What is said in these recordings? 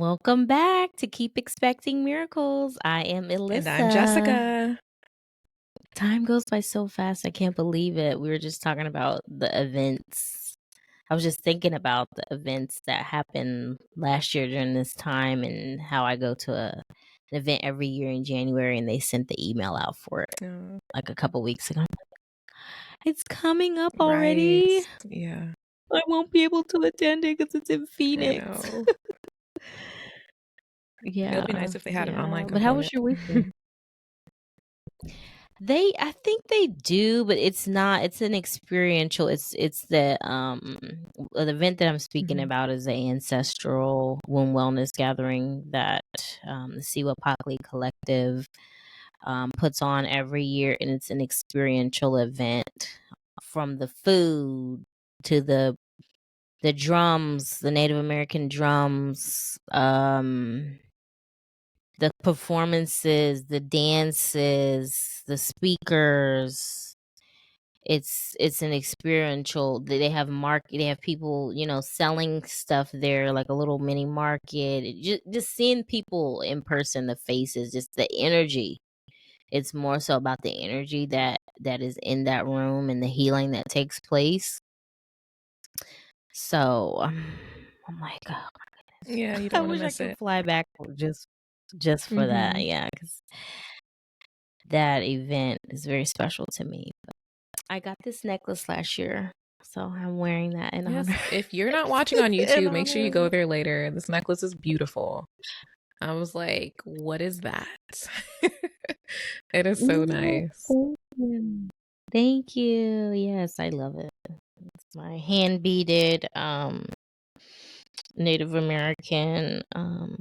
Welcome back to Keep Expecting Miracles. I am And I'm Ilissa. Jessica. Time goes by so fast. I can't believe it. We were just talking about the events. I was just thinking about the events that happened last year during this time and how I go to an event every year in January and they sent the email out for it Oh, like a couple weeks ago. It's coming up right. already. Yeah, I won't be able to attend it because it's in I Phoenix. know. It would be Yeah, nice if they had an yeah. online But how was component. your weekend? I think they do, but it's not, it's an experiential. It's the event that I'm speaking Mhm. about is the ancestral womb wellness gathering that the Siwa Pakli Collective puts on every year, and it's an experiential event from the food to the drums, the Native American drums, the performances, the dances, the speakers. It's an experiential. They have people, selling stuff there, like a little mini market. Just seeing people in person, the faces, just the energy. It's more so about the energy that is in that room and the healing that takes place. So, oh my god, Yeah, you don't I want to wish I miss could it. fly back just for that. Hmm. Yeah, because that event is very special to me. But I got this necklace last year, so I'm wearing that in Yes, honor if you're not watching on in YouTube, make sure honor you of go it. there later. This necklace is beautiful. I was like, what is that? It is so Oh, nice. thank you. Thank you. Yes, I love it. It's my hand beaded Native American Hmm.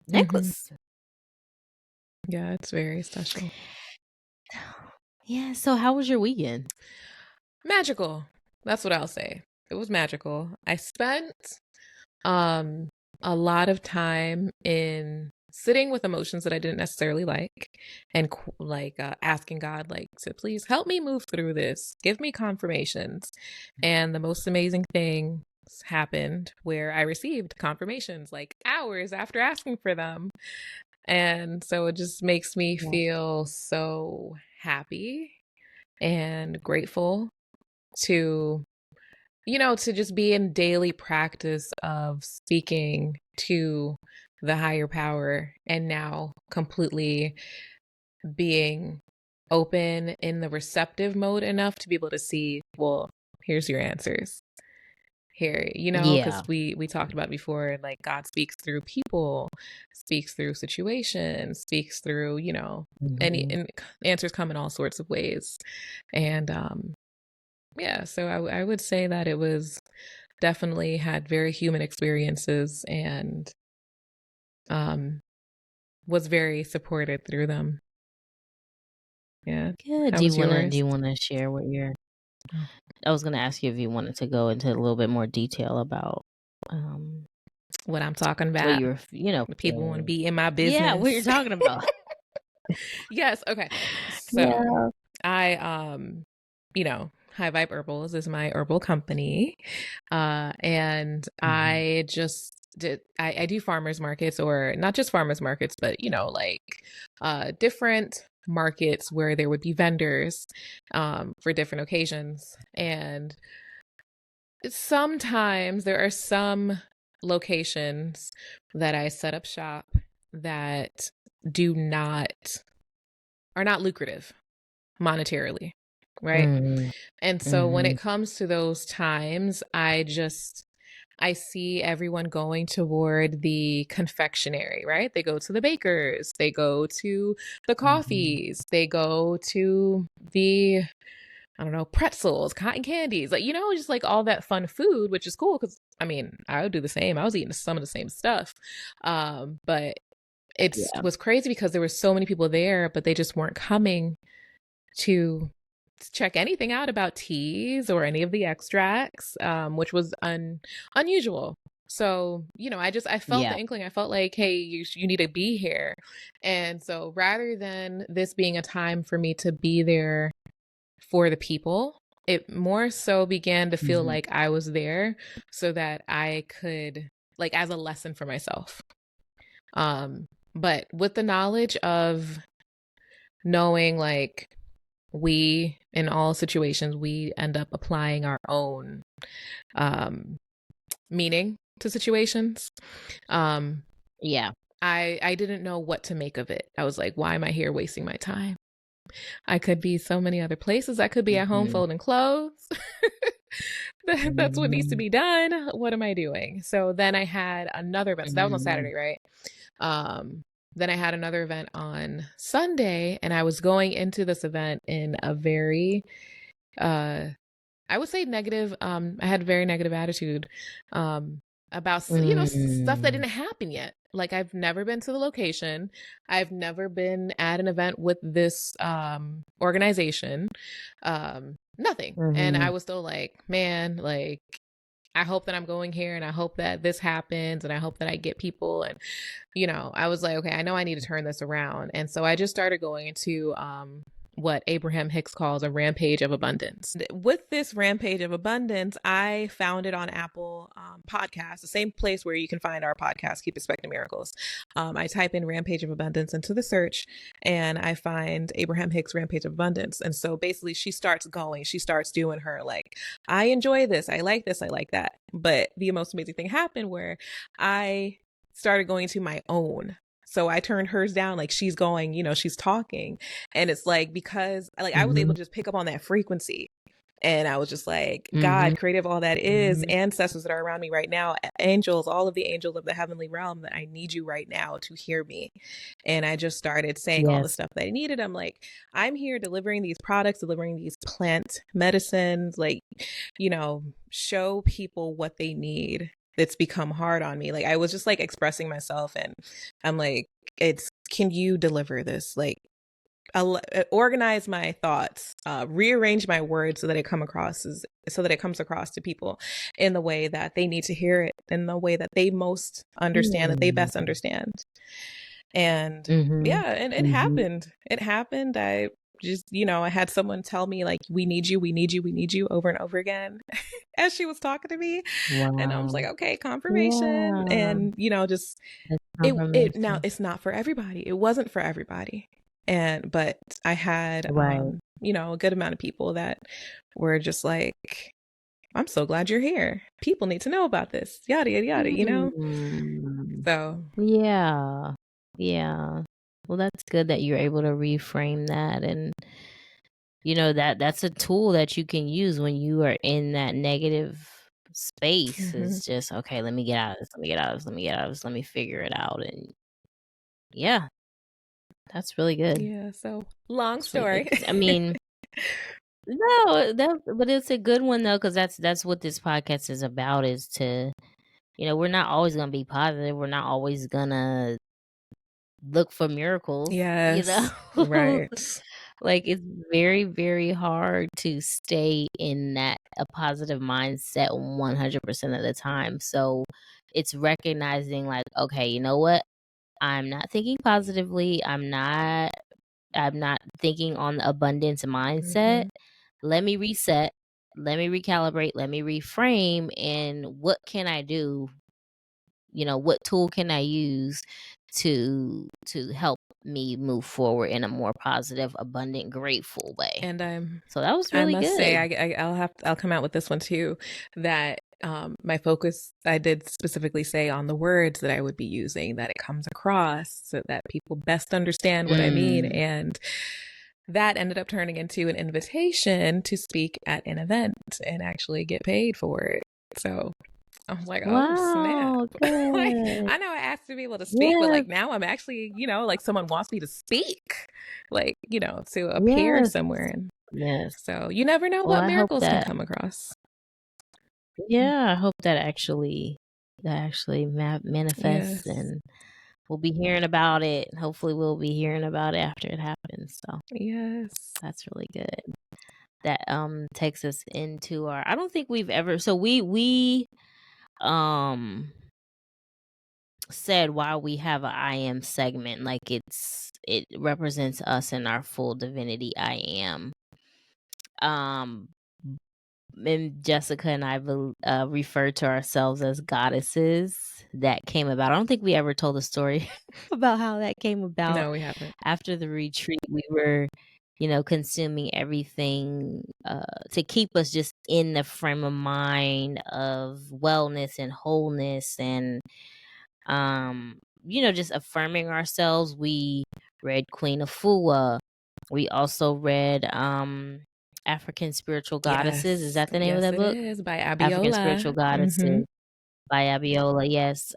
necklace. Yeah, it's very special. Yeah, so how was your weekend? Magical. That's what I'll say. It was magical. I spent um a lot of time in sitting with emotions that I didn't necessarily like and asking God like to please help me move through this. Give me confirmations. And the most amazing thing happened where I received confirmations like hours after asking for them. And so it just makes me Yeah. feel so happy and grateful to to just be in daily practice of speaking to the higher power and now completely being open in the receptive mode enough to be able to see, well, here's your answers. Here, because Yeah. we talked about before, like God speaks through people, speaks through situations, speaks through, any Mhm. and answers come in all sorts of ways. And yeah, so I would say that it was definitely had very human experiences and um, was very supported through them. Yeah. Good. How was Do yours? you wanna share what your I was gonna ask you if you wanted to go into a little bit more detail about um What I'm talking what about? you were, People want to feeling. be in my Yeah, what you're business. talking about. Yes. Okay. So Yeah. I, High Vibe Herbals is my herbal company. And Mhm. I do farmers markets, or not just farmers markets, but, different markets where there would be vendors, for different occasions. And sometimes there are some locations that I set up shop that do not, are not lucrative monetarily, right? Mm. And so when it Mhm. comes to those times, I see everyone going toward the confectionery, right? They go to the bakers, they go to the Mhm. coffees, they go to the, I don't know, pretzels, cotton candies, like, just like all that fun food, which is cool because I mean, I would do the same. I was eating some of the same stuff. But it Yeah. was crazy because there were so many people there, but they just weren't coming to check anything out about teas or any of the extracts, which was unusual. So, I felt Yeah. the inkling. I felt like, hey, you need to be here. And so rather than this being a time for me to be there for the people, it more so began to feel Mhm. like I was there so that I could, like, as a lesson for myself. But with the knowledge of knowing like we in all situations we end up applying our own um meaning to situations. Yeah. I didn't know what to make of it. I was like, why am I here wasting my time? I could be so many other places. I could be at home Mhm. folding clothes. That's what needs to Mhm. be done. What am I doing? So then I had another event. So that was on Mhm. Saturday, right? Um, then I had another event on Sunday, and I was going into this event in a very, I would say negative. I had a very negative attitude about stuff that Mm. didn't happen yet. Like I've never been to the location. I've never been at an event with this organization. Nothing. And I Mhm. was still like, man, like I hope that I'm going here and I hope that this happens and I hope that I get people. And, I was like, okay, I know I need to turn this around. And so I just started going into what Abraham Hicks calls a rampage of abundance. With this rampage of abundance, I found it on Apple Podcasts, the same place where you can find our podcast, Keep Expecting Miracles. I type in Rampage of Abundance into the search and I find Abraham Hicks Rampage of Abundance. And so basically she starts doing her like, I enjoy this, I like this, I like that. But the most amazing thing happened where I started going to my own. So I turned hers down, like she's going, she's talking. And it's like, because like I was able Mhm. to just pick up on that frequency. And I was just like, Mhm. God, creative, all that is, Mhm. ancestors that are around me right now, angels, all of the angels of the heavenly realm, that I need you right now to hear me. And I just started saying all the Yes. stuff that I needed. I'm like, I'm here delivering these products, delivering these plant medicines, like, show people what they need. It's become hard on me. Like I was just like expressing myself and I'm like, can you deliver this? Like, organize my thoughts, rearrange my words so that it comes across to people in the way that they need to hear it, in the way that they most understand, that they Mm. best understand. And Mhm. yeah, and it Mhm. happened. It happened. I just, I had someone tell me like, we need you, we need you, we need you over and over again as she was talking to me. And I was Wow. like, okay, confirmation. Yeah. And, just That's it now confirmation. it's not for everybody. It wasn't for everybody. But I had Right. a good amount of people that were just like, I'm so glad you're here. People need to know about this. Yada yada yada. Mm. So Yeah. Yeah. Well, that's good that you're able to reframe that, and that's a tool that you can use when you are in that negative space. mhm. Is just, okay, let me get out of this, let me get out of this, let me get out of this, let me figure it out. And yeah, that's really good. Yeah, so long That's really good story. because, I mean, no, but it's a good one though, because that's what this podcast is about, is to, we're not always gonna be positive, we're not always gonna look for miracles, Yes. Right. like, it's very, very hard to stay in a positive mindset 100% of the time. So it's recognizing, like, okay, you know what? I'm not thinking positively. I'm not thinking on the abundance mindset. hmm Let me reset. Let me recalibrate. Let me reframe. And what can I do? What tool can I use to help me move forward in a more positive, abundant, grateful way? And So that was I really must say, good. I'll come out with this one too. That my focus, I did specifically say on the words that I would be using, that it comes across so that people best understand what I mean. Mm. And that ended up turning into an invitation to speak at an event and actually get paid for it. So I was like, oh snap. Wow, Like, good. I know I asked to be able to speak, but Yes, like now I'm actually, like someone wants me to speak, like, to appear yes, somewhere. And yes. so you never know Well, what I hope miracles can that, come across. yeah, I hope that actually manifests, Yes. and we'll be hearing about it. Hopefully, we'll be hearing about it after it happens. So Yes. that's really good. That takes us into our. I don't think we've ever. So we um said why we have a I am segment, like it represents us in our full divinity I am. Um and Jessica and I refer to ourselves as goddesses. That came about. I don't think we ever told the story about how that came about. No, we haven't. After the retreat, we were, consuming everything to keep us just in the frame of mind of wellness and wholeness and, just affirming ourselves. We read Queen Afua. We also read African Spiritual Goddesses. Is Yes. that the name of Yes, that it book? is by African Spiritual Abiola. Goddesses by Abiola, yes.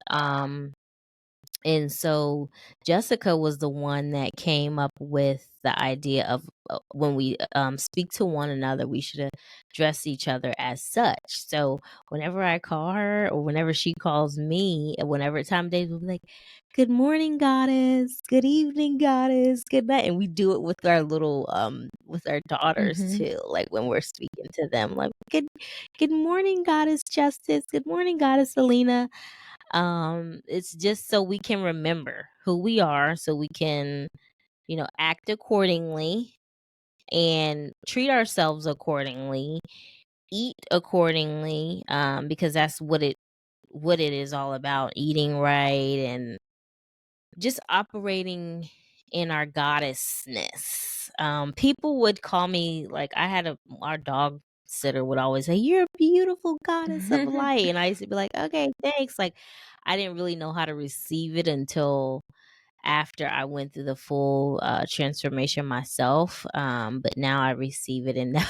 And so Jessica was the one that came up with the idea of when we speak to one another, we should address each other as such. So whenever I call her or whenever she calls me, whenever time of day, we'll be like, "Good morning, goddess. Good evening, goddess. Good night." And we do it with our little with our daughters Mhm. too. Like when we're speaking to them, like, Good morning, goddess Justice. Good morning, goddess Alina. It's just so we can remember who we are, so we can, act accordingly and treat ourselves accordingly, eat accordingly, because that's what it is all about, eating right and just operating in our goddessness. People would call me, like, our dog sitter would always say, "You're a beautiful goddess of light," and I used to be like, "Okay, thanks." Like, I didn't really know how to receive it until after I went through the full transformation myself. But now I receive it, and now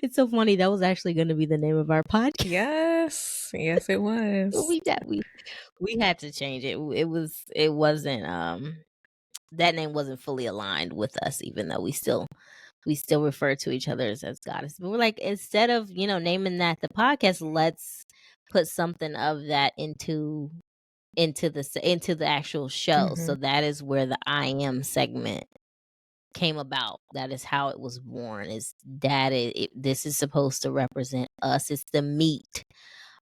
it's so funny. That was actually going to be the name of our podcast. Yes. Yes, it was. We had to change it. It wasn't that name wasn't fully aligned with us, even though we still refer to each other as goddess. But we're like, instead of naming that the podcast, let's put something of that into the actual show. So Mhm. that is where the I am segment came about. That is how it was born. Is that this is supposed to represent us. It's the meat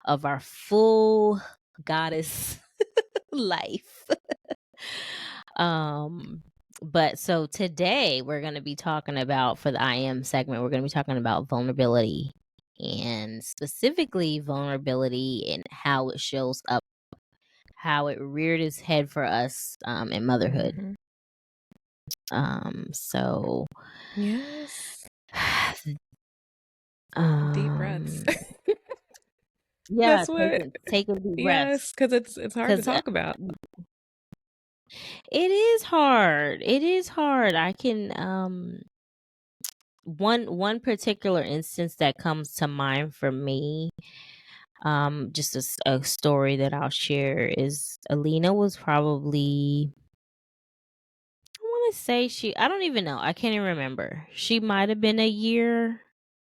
of our full goddess life. um but so today we're going to be talking about, for the I am segment, we're going to be talking about vulnerability, and specifically vulnerability and how it shows up, how it reared its head for us in motherhood. Mhm. So Yes. Deep breaths. um yeah, That's what. taking deep breaths Yes, because it's hard to because talk about. it is hard. I can one particular instance that comes to mind for me, just a story that I'll share, is Alina was probably, I want to say, I don't even know, I can't even remember, she might have been a year,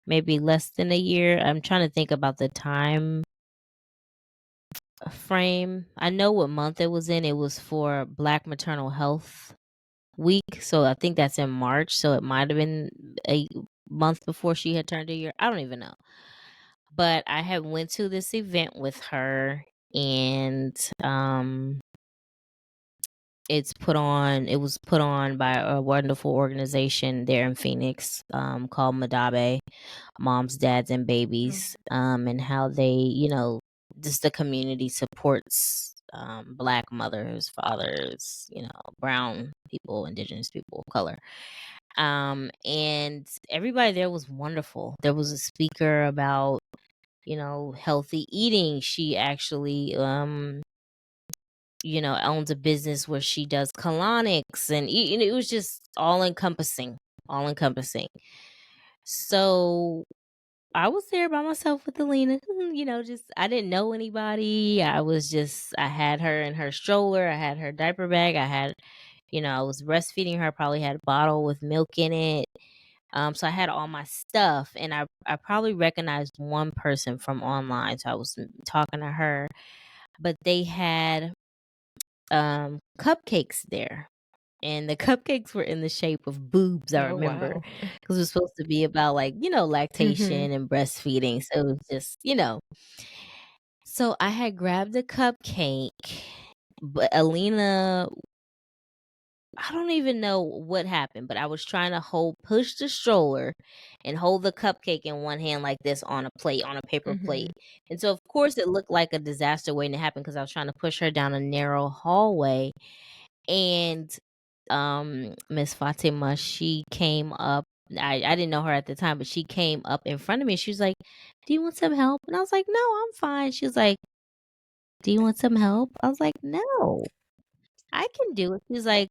maybe less than a year. I'm trying to think about the time frame. I know what month it was in. It was for Black Maternal Health Week, so I think that's in March, so it might have been a month before she had turned a year. I don't even know. But I had went to this event with her, and it was put on by a wonderful organization there in Phoenix, called Madabe, Moms, Dads, and Oh. Babies, and how they, just the community supports Black mothers, fathers, brown people, indigenous people of color. And everybody there was wonderful. There was a speaker about, healthy eating. She actually, owns a business where she does colonics, and it was just all encompassing, all encompassing. So I was there by myself with Alina. Just, I didn't know anybody. I had her in her stroller. I had her diaper bag. I was breastfeeding her. I probably had a bottle with milk in it. So I had all my stuff, and I probably recognized one person from online. So I was talking to her, but they had cupcakes there, and the cupcakes were in the shape of boobs. I Oh, remember, wow. because it was supposed to be about, like, Mhm. lactation and breastfeeding. So it was just, So I had grabbed a cupcake, but Alina I don't even know what happened, but I was trying to push the stroller and hold the cupcake in one hand like this on a plate, on a paper plate. Mhm. And so, of course, it looked like a disaster waiting to happen because I was trying to push her down a narrow hallway. And Miss Fatima, she came up. I didn't know her at the time, but she came up in front of me. She was like, "Do you want some help?" And I was like, "No, I'm fine." She was like, "Do you want some help?" I was like, "No, I can do it." She's like,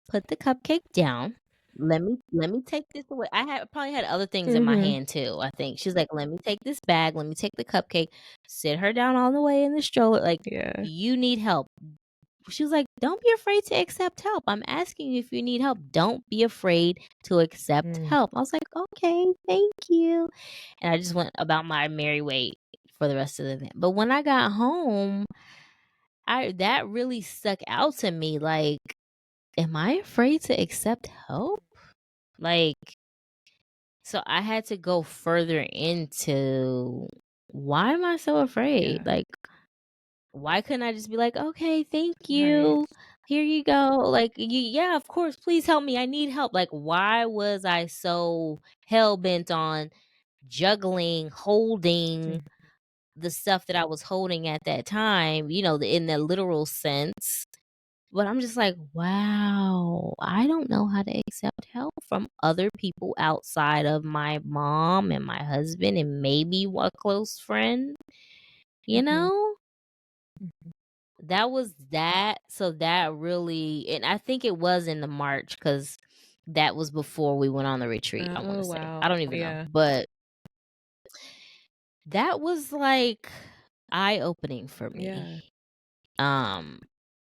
"Put the cupcake down. Let me take this away." Probably had other things in my Mhm. hand too, I think. She's like, "Let me take this bag, let me take the cupcake." Sit her down all the way in the stroller, like, Yeah. "You need help." She was like, "Don't be afraid to accept help. I'm asking you if you need help. Don't be afraid to accept Mm. help." I was like, "Okay, thank you." And I just went about my merry way for the rest of the event. But when I got home, I that really stuck out to me, like, am I afraid to accept help? Like, so I had to go further into, why am I so afraid? Yeah. Like, why couldn't I just be like, "Okay, thank Right. you. Here you go." Like, yeah, of course, please help me. I need help. Like, why was I so hell bent on juggling, holding Mm. the stuff that I was holding at that time, in the literal sense. But I'm just like, wow, I don't know how to accept help from other people outside of my mom and my husband and maybe a close friend, you Mhm. know? Mhm. That was that. So that really, and I think it was in the March because that was before we went on the retreat, I want Oh, to say. wow. I don't even know. Yeah. But that was like eye opening for me. Yeah. Um,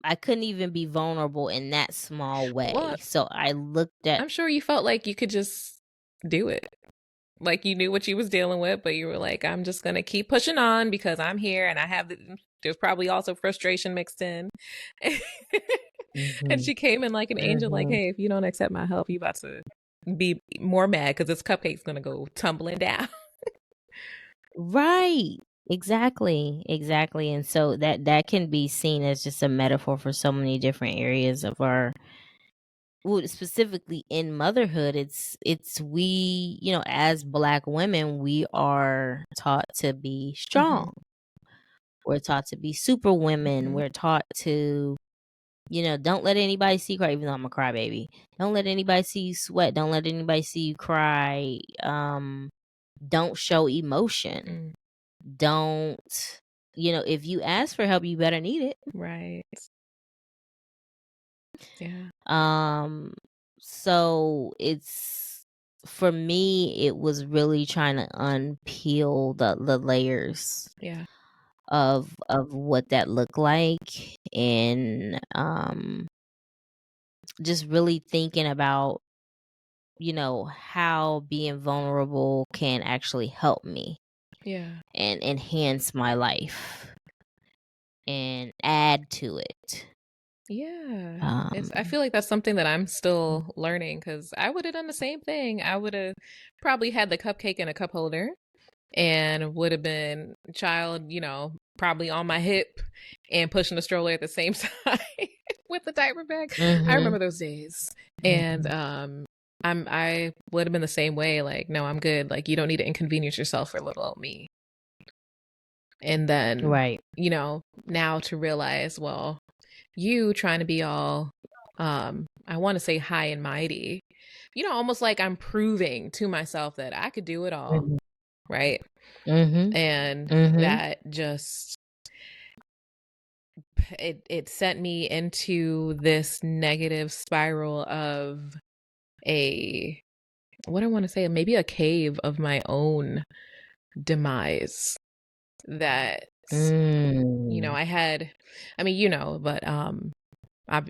I couldn't even be vulnerable in that small way. Well, So I looked at I'm sure you felt like you could just do it. Like you knew what you was dealing with, but you were like, I'm just gonna keep pushing on because I'm here and I have there's probably also frustration mixed in. And Mhm, she came in like an angel, like, mhm. hey, if you don't accept my help, you about to be more mad because this cupcake's gonna go tumbling down. Right. Exactly, exactly, and so that can be seen as just a metaphor for so many different areas of our, well, specifically in motherhood. It's we, as Black women, we are taught to be Hmm. strong. We're taught to be super women. Hmm. We're taught to, don't let anybody see you cry, even though I'm a crybaby. Don't let anybody see you sweat. Don't let anybody see you cry. Don't show emotion. Mm. Don't, if you ask for help, you better need it. Right. Yeah. Um, so it's, for me, it was really trying to unpeel the layers Yeah. of what that looked like, and just really thinking about, how being vulnerable can actually help me Yeah. and enhance my life and add to it. Yeah. It's I Um feel like that's something that I'm still learning because I would have done the same thing. I would have probably had the cupcake in a cup holder and would have been child, probably on my hip and pushing the stroller at the same time with the diaper bag. I mhm, remember those days. And mhm. I would have been the same way, like, no, I'm good. Like you don't need to inconvenience yourself for little old me. And then, Right. now to realize, well, you trying to be all I want to say high and mighty, almost like I'm proving to myself that I could do it all, Mhm, right? mhm, And mhm, that just it sent me into this negative spiral of a what I want to say, maybe a cave of my own demise that mm, I had. I mean, but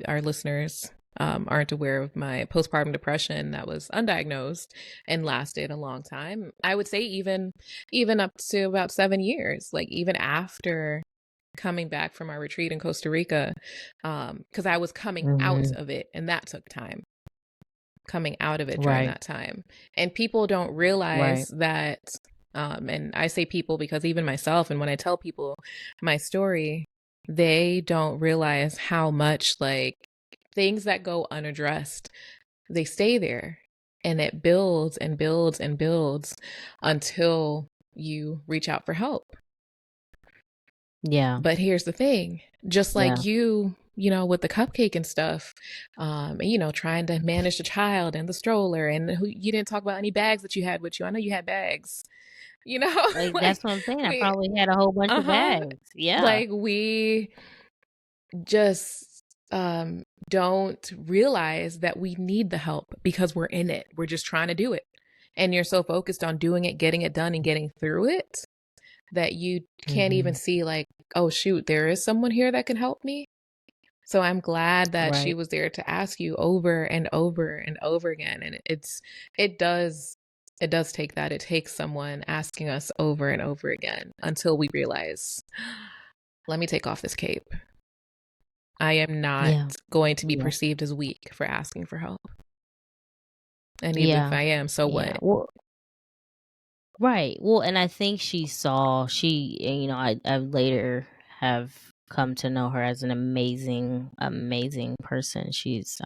our listeners aren't aware of my postpartum depression that was undiagnosed and lasted a long time. I would say even up to about 7 years, like even after coming back from our retreat in Costa Rica, because I was coming out mhm. of it, and that took time. Coming out of it during Right, that time, and people don't realize right. that. And I say people because even myself, and when I tell people my story, they don't realize how much like things that go unaddressed, they stay there, and it builds and builds and builds until you reach out for help. Yeah. But here's the thing, just Yeah. like you know, with the cupcake and stuff, you know, trying to manage the child and the stroller, and you didn't talk about any bags that you had with you. I know you had bags, you know, Like, like that's what I'm saying. I we, probably had a whole bunch of uh-huh, bags. Yeah. like we just don't realize that we need the help because we're in it. We're just trying to do it. And you're so focused on doing it, getting it done, and getting through it that you can't even Mhm. see, like, oh, shoot, there is someone here that can help me. So I'm glad that she Right. was there to ask you over and over and over again. And it does, it does take that. It takes someone asking us over and over again until we realize, let me take off this cape. I am not Yeah. going to be Yeah. perceived as weak for asking for help. And even if Yeah. I am, so Yeah. what? Well, right. Well, and I think I later have come to know her as an amazing, amazing person. She's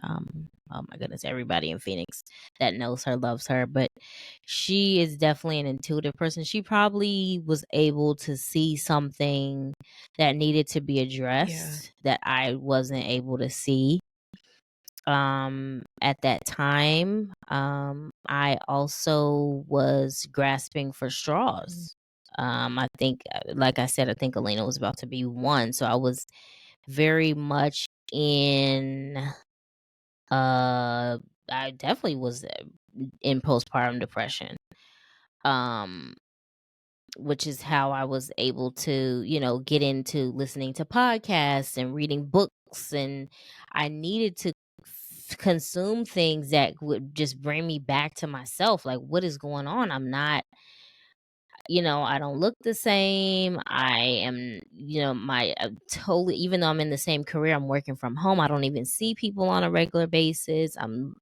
oh my goodness, everybody in Phoenix that knows her loves her, but she is definitely an intuitive person. She probably was able to see something that needed to be Yeah. addressed that I wasn't able to see at that time. I also was grasping for Mhm. straws. I think, like I said, I think Elena was about to be one, so I was very much in I definitely was in postpartum depression. um which is how I was able to, get into listening to podcasts and reading books. And I needed to consume things that would just bring me back to myself. Like, what is going on? I'm not, I don't look the same. I am, my totally, even though I'm in the same career, I'm working from home. I don't even see people on a regular basis. I'm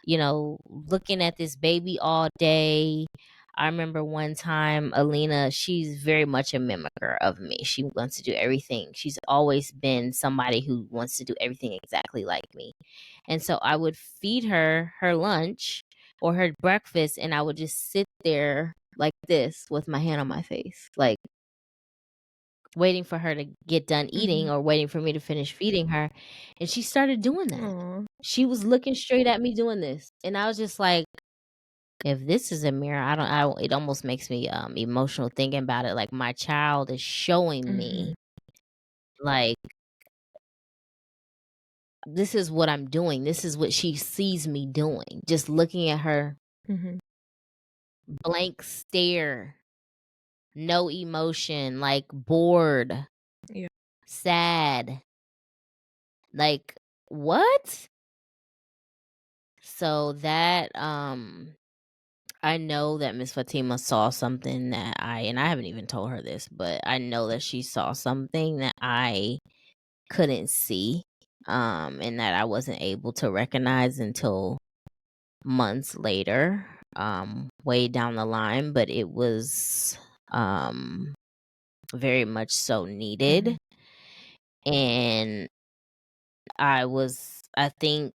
looking at this baby all day. I remember one time, Alina, she's very much a mimicker of me. She wants to do everything. She's always been somebody who wants to do everything exactly like me. And so I would feed her lunch or her breakfast, and I would just sit there like this with my hand on my face, like waiting for her to get done eating Mhm. or waiting for me to finish feeding her. And she started doing that. Aw. She was looking straight at me doing this. And I was just like, if this is a mirror, it almost makes me emotional thinking about it. Like, my child is showing Mhm. me, like, this is what I'm doing. This is what she sees me doing. Just looking at her, Mhm. blank stare, no emotion, like bored, Yeah. sad. Like, what? So that I know that Miss Fatima saw something that and I haven't even told her this, but I know that she saw something that I couldn't see, and that I wasn't able to recognize until months later, way down the line, but it was very much so needed. Mhm. And I think,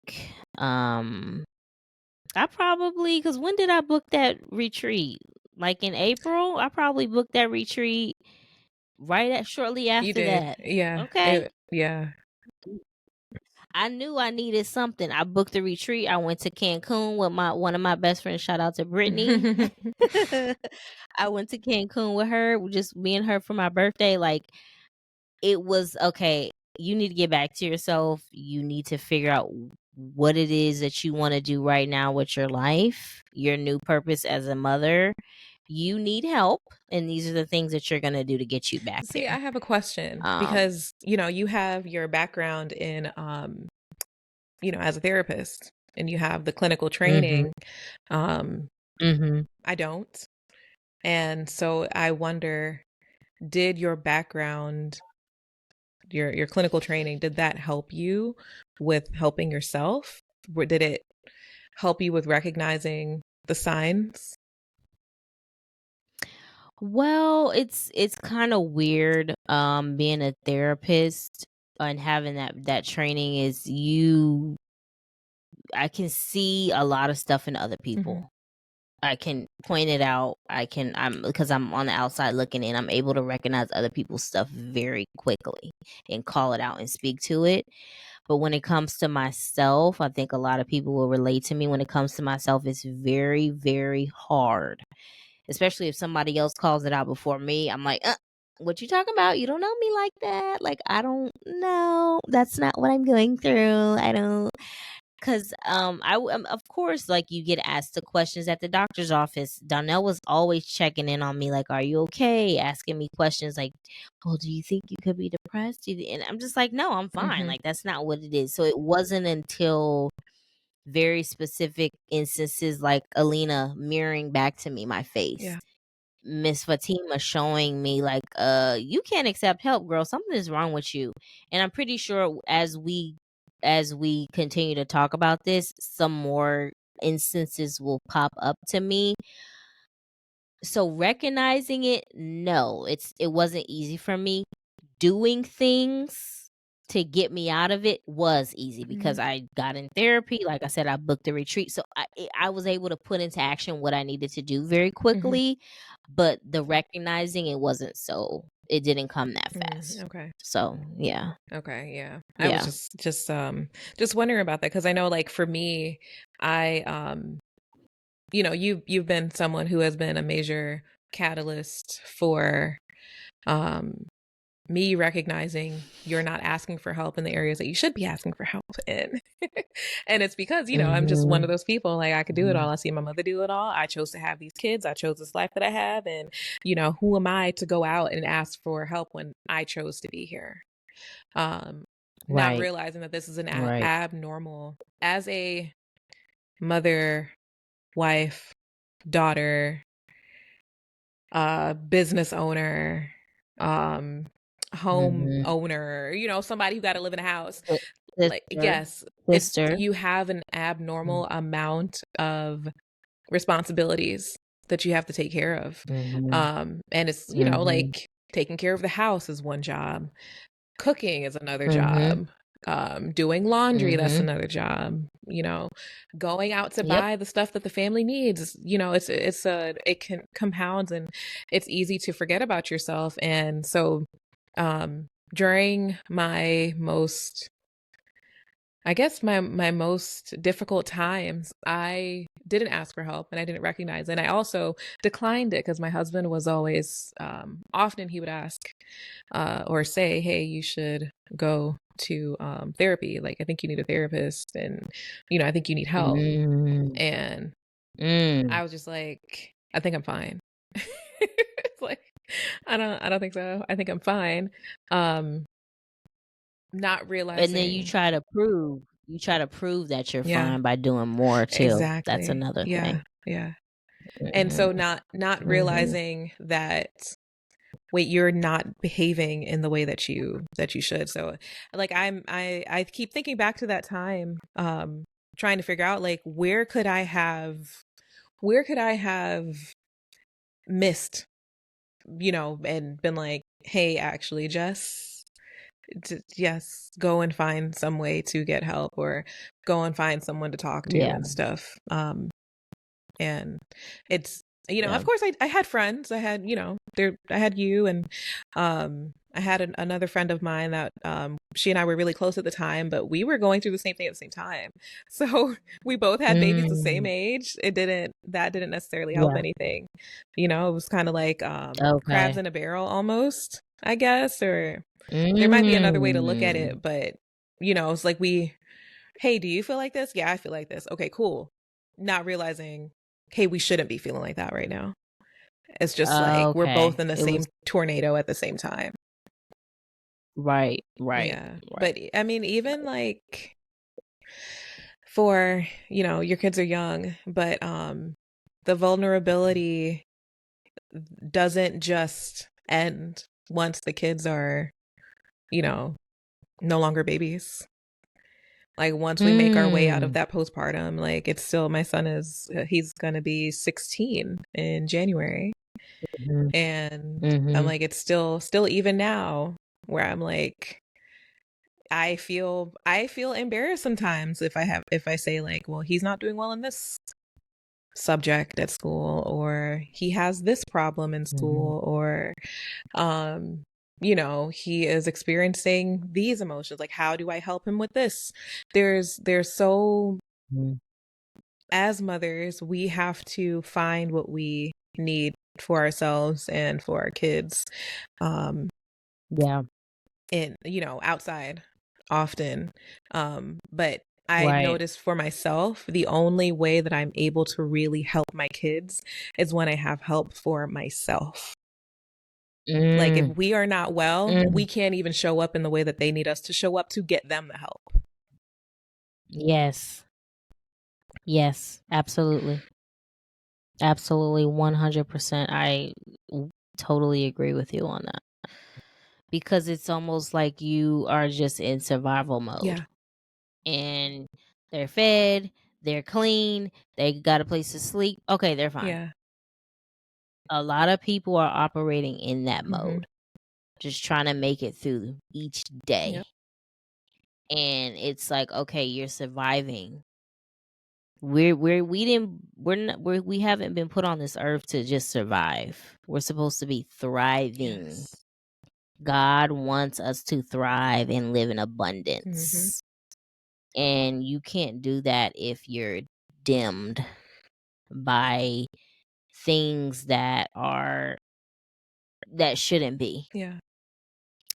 I probably, because when did I book that retreat? Like in April? I probably booked that retreat shortly You after did. that. Yeah. Okay. Yeah. I knew I needed something. I booked the retreat. I went to Cancun with my one of my best friends. Shout out to Brittany. I went to Cancun with her, just me and her for my birthday. Like, it was okay. You need to get back to yourself. You need to figure out what it is that you want to do right now with your life, your new purpose as a mother. You need help, and these are the things that you're going to do to get you back See, I there. have a question Um, because, you know, you have your background in, you know, as a therapist, and you have the clinical mhm, training. Um, mhm. I don't. And so I wonder, did your background, your clinical training, did that help you with helping yourself? Did it help you with recognizing the signs? Well, it's kind of weird being a therapist. and having that training is I can see a lot of stuff in other Mm-hmm. people. I can point it out. I'm because I'm on the outside looking in, I'm able to recognize other people's stuff very quickly and call it out and speak to it. But when it comes to myself, I think a lot of people will relate to me. When it comes to myself, it's very, very hard, especially if somebody else calls it out before me. I'm like, what you talking about? You don't know me like that. Like, I don't know. That's not what I'm going through. I don't. Cause of course, like, you get asked the questions at the doctor's office. Donnell was always checking in on me, like, "Are you okay?" Asking me questions like, "Well, do you think you could be depressed?" And I'm just like, "No, I'm fine." Mm-hmm. Like, that's not what it is. So it wasn't until very specific instances, like Alina mirroring back to me my face, Yeah. Miss Fatima showing me like, you can't accept help, girl. Something is wrong with you. And I'm pretty sure as we continue to talk about this, some more instances will pop up to me. So recognizing it, no, it wasn't easy for me. Doing things to get me out of it was easy Mm-hmm. because I got in therapy. Like I said, I booked a retreat. So I was able to put into action what I needed to do very Mm-hmm. quickly. But the recognizing, it didn't come that Mm, fast. okay. So yeah. Okay. Yeah. I was Yeah. just wondering about that because I know, like, for me, I you've been someone who has been a major catalyst for um me recognizing you're not asking for help in the areas that you should be asking for help in. And it's because, I'm just one of Mhm. those people. Like, I could do it Mhm. all. I see my mother do it all. I chose to have these kids. I chose this life that I have. And, who am I to go out and ask for help when I chose to be here? Um, Not Right. realizing that this is an Right. abnormal as a mother, wife, daughter, business owner, um, home Mhm. owner, somebody who got to live in a house. Si- Like, Sister. yes, Sister. you have an Mm. abnormal amount of responsibilities that you have to take care of. Mhm. And it's, Mhm. like, taking care of the house is one job. Cooking is another Mhm. job. Doing laundry, that's Mhm. another job. Going out to Yep. buy the stuff that the family needs. It can compounds, and it's easy to forget about yourself. And so, during my most, I guess, my most difficult times, I didn't ask for help and I didn't recognize it. And I also declined it because my husband was always, often he would ask, or say, "Hey, you should go to therapy. Like, I think you need a therapist, and I think you need help." Mm. And Mm. I was just like, "I think I'm fine." It's like, I don't think so. I think I'm fine. Um, Not And then realizing, you try to prove that you're yeah, fine by doing more too. That's exactly, another yeah, thing. yeah. And Mhm. so, not Mhm. realizing that, wait, you're not behaving in the way that you should. So, like, I keep thinking back to that time, trying to figure out, like, where could I have missed, and been like, "Hey, actually, yes, go and find some way to get help, or go and find someone to talk to Yeah. and stuff." And it's, Yeah. of course, I had friends. I had, I had you, and I had another friend of mine that, she and I were really close at the time, but we were going through the same thing at the same time. So we both had babies the same Mm. age. That didn't necessarily help Yeah. anything. It was kind of like, crabs Okay. in a barrel almost, I guess, or there might be another way to look at Mm. it, but it's like, hey, do you feel like this? Yeah, I feel like this. Okay, cool. Not realizing, hey, we shouldn't be feeling like that right now. It's just like we're both Okay. in the It was same tornado at the same time. right, right, Yeah. right. But I mean, even like, for, your kids are young, but the vulnerability doesn't just end once the kids are, you know, no longer babies. Like, once we make our way out of Mm. that postpartum, like, it's still, my son he's going to be 16 in January. Mhm. And I'm Mhm. like, it's still even now, where I'm like, I feel embarrassed sometimes if I say like, well, he's not doing well in this subject at school, or he has this problem in Mhm. school, or um he is experiencing these emotions, like how do I help him with this? There's so, Mhm. as mothers, we have to find what we need for ourselves and for our kids, um Yeah. in outside often. But I Right. noticed for myself, the only way that I'm able to really help my kids is when I have help for myself. Like if Mm. we are not well, Mm. we can't even show up in the way that they need us to show up to get them the help. Yes. Yes. Absolutely. Absolutely. 100%. Totally agree with you on that. Because it's almost like you are just in survival mode, Yeah. and they're fed, they're clean, they got a place to sleep. Okay, they're fine. Yeah. A lot of people are operating in that Mm-hmm. mode, just trying to make it through each day. Yep. And it's like, okay, you're surviving. We haven't been put on this earth to just survive. We're supposed to be thriving. Yes. God wants us to thrive and live in Mm-hmm. abundance. And you can't do that if you're dimmed by things that shouldn't be. Yeah.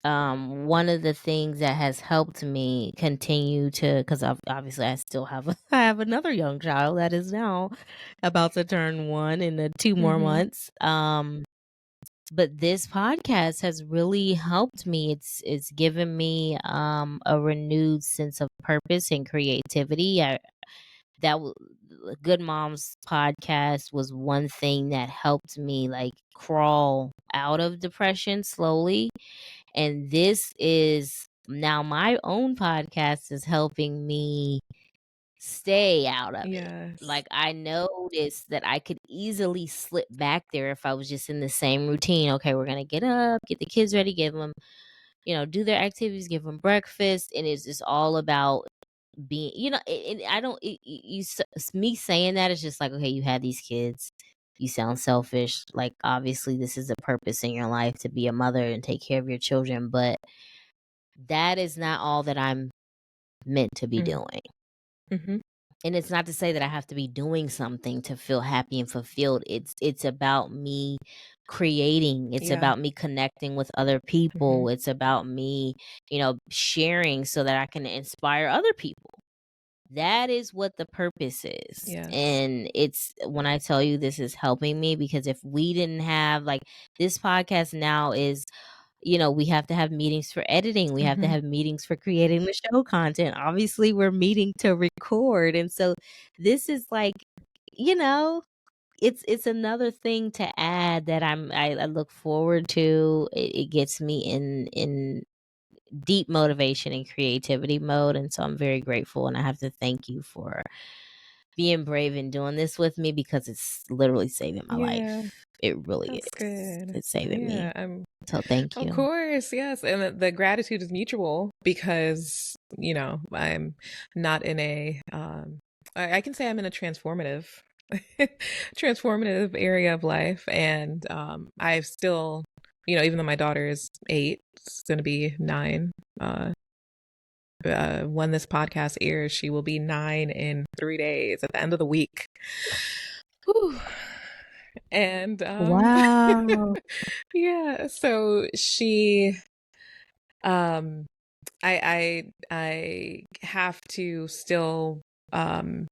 One of the things that has helped me continue to, because obviously I still have I have another young child that is now about to turn 1 in the 2 more Mm-hmm. months. But this podcast has really helped me. It's given me a renewed sense of purpose and creativity. Good Moms podcast was one thing that helped me like crawl out of depression slowly, and this is now my own podcast is helping me stay out of it. Yes. Like I noticed that I could easily slip back there if I was just in the same routine. Okay, we're gonna get up, get the kids ready, give them, do their activities, give them breakfast, and it's just all about being, I don't, me saying that is just like, okay, you had these kids, you sound selfish. Like, obviously, this is a purpose in your life to be a mother and take care of your children, but that is not all that I'm meant to be doing. Mm-hmm. And it's not to say that I have to be doing something to feel happy and fulfilled. It's about me creating. It's Yeah. about me connecting with other Mm-hmm. people. It's about me, sharing so that I can inspire other people. That is what the purpose is. Yes. And it's when I tell you this is helping me, because if we didn't have like this podcast now is, we have to have meetings for editing. We have to Mm-hmm. have meetings for creating the show content. Obviously, we're meeting to record. And so this is like, you know, it's another thing to add that I look forward to. It gets me in deep motivation and creativity mode, and so I'm very grateful, and I have to thank you for being brave and doing this with me, because it's literally saving my Yeah. life. It really That's is. good. It's saving me. Yeah. So thank Of you. course, yes. And the gratitude is mutual because, I'm not in a, I can say I'm in a transformative, transformative area of life. And I've still, even though my daughter is 8, it's going to be 9. When this podcast airs, she will be 9 in 3 days at the end of the week. Whew. And Wow. yeah, so she um I have to still um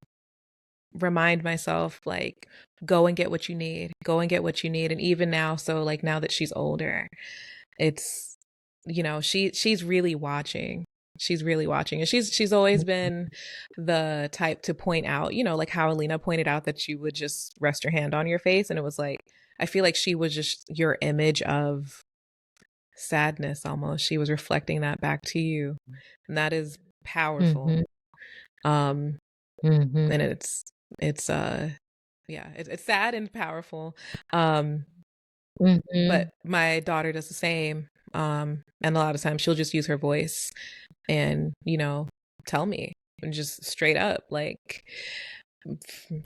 remind myself, like, go and get what you need, go and get what you need. And even now, so like now that she's older, it's she's really watching. She's really watching, and she's always been the type to point out, like how Alina pointed out that you would just rest your hand on your face, and it was like, I feel like she was just your image of sadness. Almost, she was reflecting that back to you, and that is powerful. Mhm. um Mhm. and it's yeah, it's sad and powerful. um Mhm. but my daughter does the same. And a lot of times she'll just use her voice and, tell me, and just straight up. Like,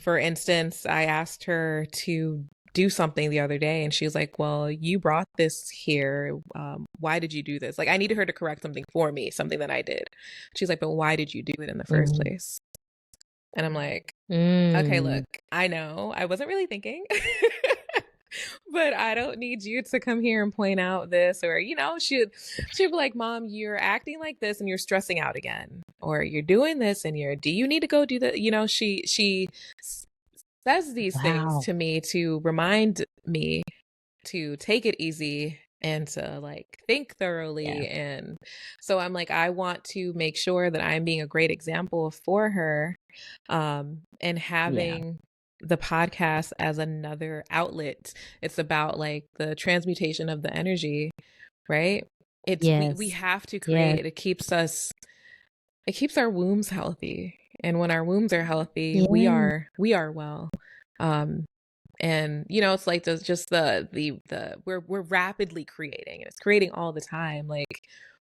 for instance, I asked her to do something the other day, and she was like, well, you brought this here. Why did you do this? Like, I needed her to correct something for me, something that I did. She's like, but why did you do it in the first Mm. place? And I'm like, okay, look, Mm. I know I wasn't really thinking, but I don't need you to come here and point out this, or, she'd be like, Mom, you're acting like this and you're stressing out again, or you're doing this and do you need to go do that? She says these things Wow. to me to remind me to take it easy and to like think Yeah. thoroughly. And so I'm like, I want to make sure that I'm being a great example for her, and Yeah. having the podcast as another outlet. It's about like the transmutation of the energy, right? We Yes. have to Yes. create it keeps our wombs healthy. And when our wombs are healthy, Yeah. we are well. Um, and it's like just the we're rapidly creating, and it's creating all the time. Like,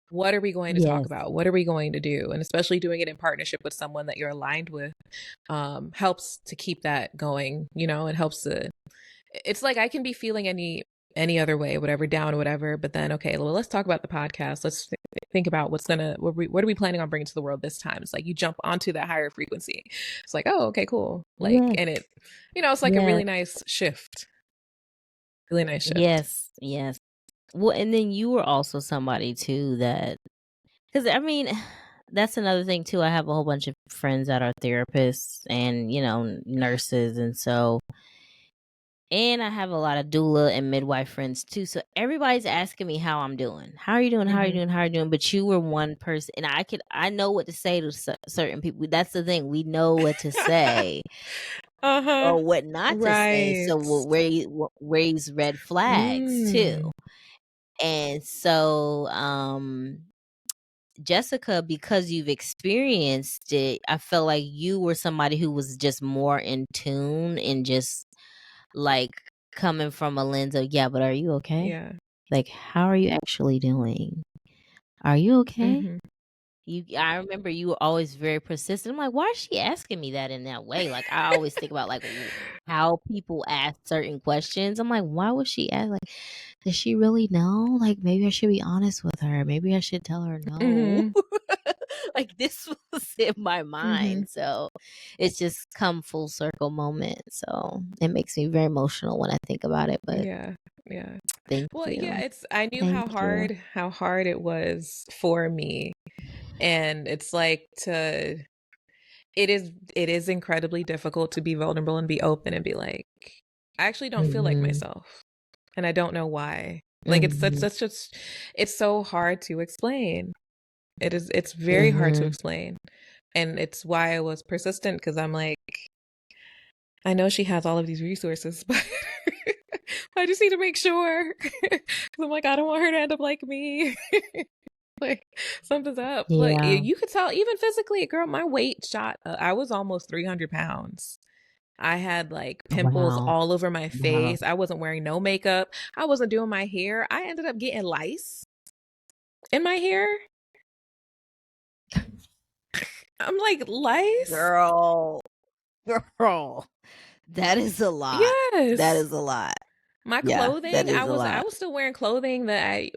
what are we going to talk Yes. about? What are we going to do? And especially doing it in partnership with someone that you're aligned with, helps to keep that going. It helps to. It's like I can be feeling any other way, whatever, down or whatever, but then, okay, well, let's talk about the podcast. Let's think about what are we planning on bringing to the world this time. It's like you jump onto that higher frequency. It's like, oh, okay, cool. Like, Yes. and it's like a Yes. really nice shift. Really nice shift. Yes. Yes. Well, and then you were also somebody too that, because I mean, that's another thing too. I have a whole bunch of friends that are therapists and nurses, and I have a lot of doula and midwife friends too. So everybody's asking me how I'm doing. How are you doing? How are you Mm-hmm. doing? How are you doing? But you were one person, and I know what to say to certain people. That's the thing. We know what to say Uh-huh. or what not to say. Right. So we'll raise red flags too. Mm. And so, Jessica, because you've experienced it, I felt like you were somebody who was just more in tune and just like coming from a lens of, yeah, but are you okay? Yeah. Like, how are you actually doing? Are you okay? Mm-hmm. I remember you were always very persistent. I'm like, why is she asking me that in that way? Like, I always think about like how people ask certain questions. I'm like, why would she ask? Like, does she really know? Like, maybe I should be honest with her. Maybe I should tell her no. Mm-hmm. Like, this was in my Mm-hmm. mind. So it's just come full circle moment. So it makes me very emotional when I think about it. But Yeah. Yeah. thank Well, yeah, you. I knew Thank you. how hard it was for me. And it's like it is incredibly difficult to be vulnerable and be open and be like, I actually don't feel like Hmm. myself. And I don't know why. Like, Hmm. that's just it's so hard to explain. It's very hard to Hmm. explain. And it's why I was persistent, because I'm like, I know she has all of these resources, but I just need to make sure. Because I'm like, I don't want her to end up like me. Like, something's up. Like, Yeah. you could tell even physically, girl, my weight shot. I was almost 300 pounds. I had like pimples Wow. all over my Wow. face. I wasn't wearing no makeup. I wasn't doing my hair. I ended up getting lice in my hair. I'm like, lice? Girl. Girl. That is a lot. That Yes. is a lot. My Yeah, that clothing, is a I lot. was still wearing clothing that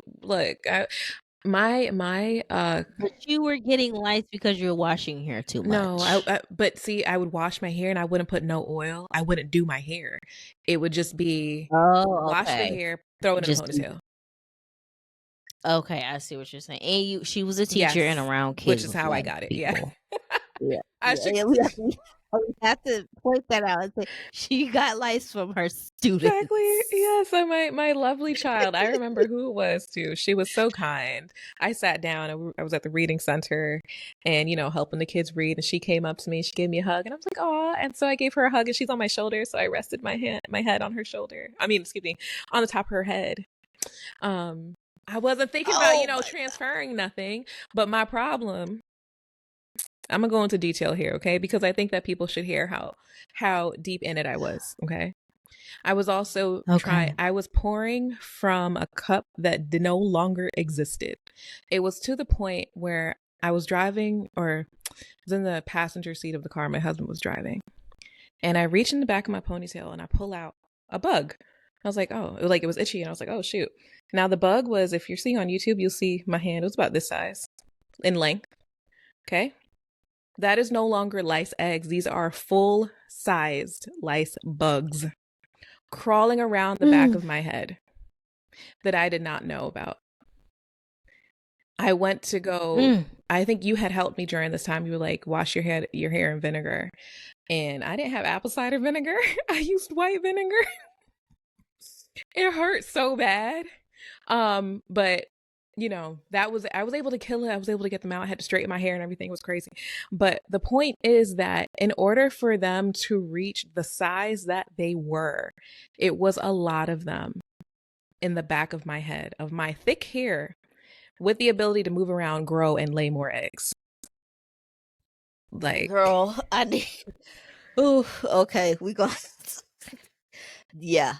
my But you were getting lice because you're washing hair too no, much. but see, I would wash my hair and I wouldn't put no oil. I wouldn't do my hair. It would just be Oh, wash the okay. hair, throw it in a Just ponytail. okay, I see what you're saying. And she was a teacher and Yes, around which kids is with how I like got it. Yeah. people. Yeah. I Yeah, should yeah, we have to point that out and say she got lice from her exactly. students. Yeah, so my lovely child, I remember who it was too. She was so kind. I sat down, I was at the reading center and, helping the kids read, and she came up to me, she gave me a hug, and I was like, "Aw." And so I gave her a hug, and she's on my shoulder, so I rested my head on her shoulder. I mean, excuse me, on the top of her head. Um I wasn't thinking about, Oh my transferring nothing, but my problem, I'm gonna go into detail here, okay? Because I think that people should hear how deep in it I was, okay? I was also Okay. I was pouring from a cup that no longer existed. It was to the point where I was driving, or was in the passenger seat of the car my husband was driving. And I reach in the back of my ponytail and I pull out a bug. I was like, oh, it was itchy. And I was like, oh, shoot. Now, the bug was, if you're seeing on YouTube, you'll see my hand. It was about this size in length. Okay. That is no longer lice eggs. These are full sized lice bugs crawling around the back of my head that I did not know about. I went to go, I think you had helped me during this time. You were like, wash your hair in vinegar. And I didn't have apple cider vinegar. I used white vinegar. It hurt so bad. But I was able to kill it. I was able to get them out. I had to straighten my hair and everything. It was crazy. But the point is that in order for them to reach the size that they were, it was a lot of them in the back of my head, of my thick hair with the ability to move around, grow, and lay more eggs. Like, girl, I need. Ooh, okay, we go. Yeah,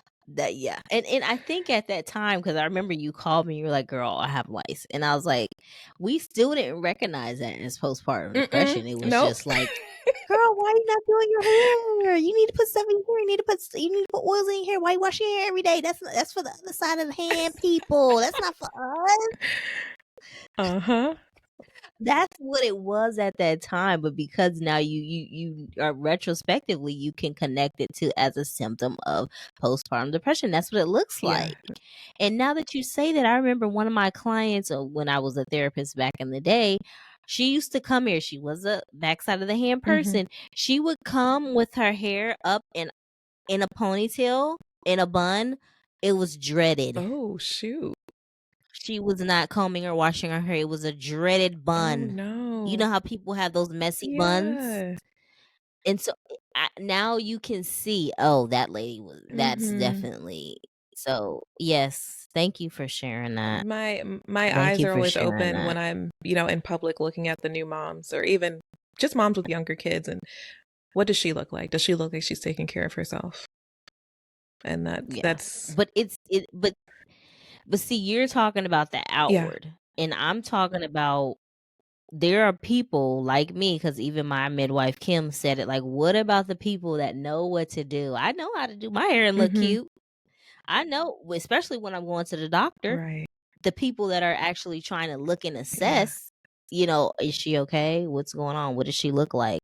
And I think at that time, because I remember you called me, you were like, "Girl, I have lice," and I was like, we still didn't recognize that as postpartum depression. It was nope. just like, "Girl, why are you not doing your hair? You need to put stuff in your hair. You need to put oils in your hair. Why you wash your hair every day? That's for the other side of the hand, people. That's not for us." That's what it was at that time, but because now you are retrospectively, you can connect it to as a symptom of postpartum depression. That's what it looks like. And now that you say that, I remember one of my clients, when I was a therapist back in the day, she used to come here. She was a backside of the hand person. She would come with her hair up in a ponytail, in a bun. It was dreaded. Oh, shoot. She was not combing or washing her hair. It was a dreaded bun. Oh, no. You know how people have those messy buns? And so now you can see, oh, that lady that's definitely. So yes, thank you for sharing that. My Thank eyes you are for always sharing open that. when I'm, in public looking at the new moms, or even just moms with younger kids, and what does she look like? Does she look like she's taking care of herself? And that's But see, you're talking about the outward, and I'm talking about, there are people like me, because even my midwife Kim said it, like, what about the people that know what to do? I know how to do my hair and look cute. I know, especially when I'm going to the doctor. right. The people that are actually trying to look and assess, is she okay? What's going on? What does she look like?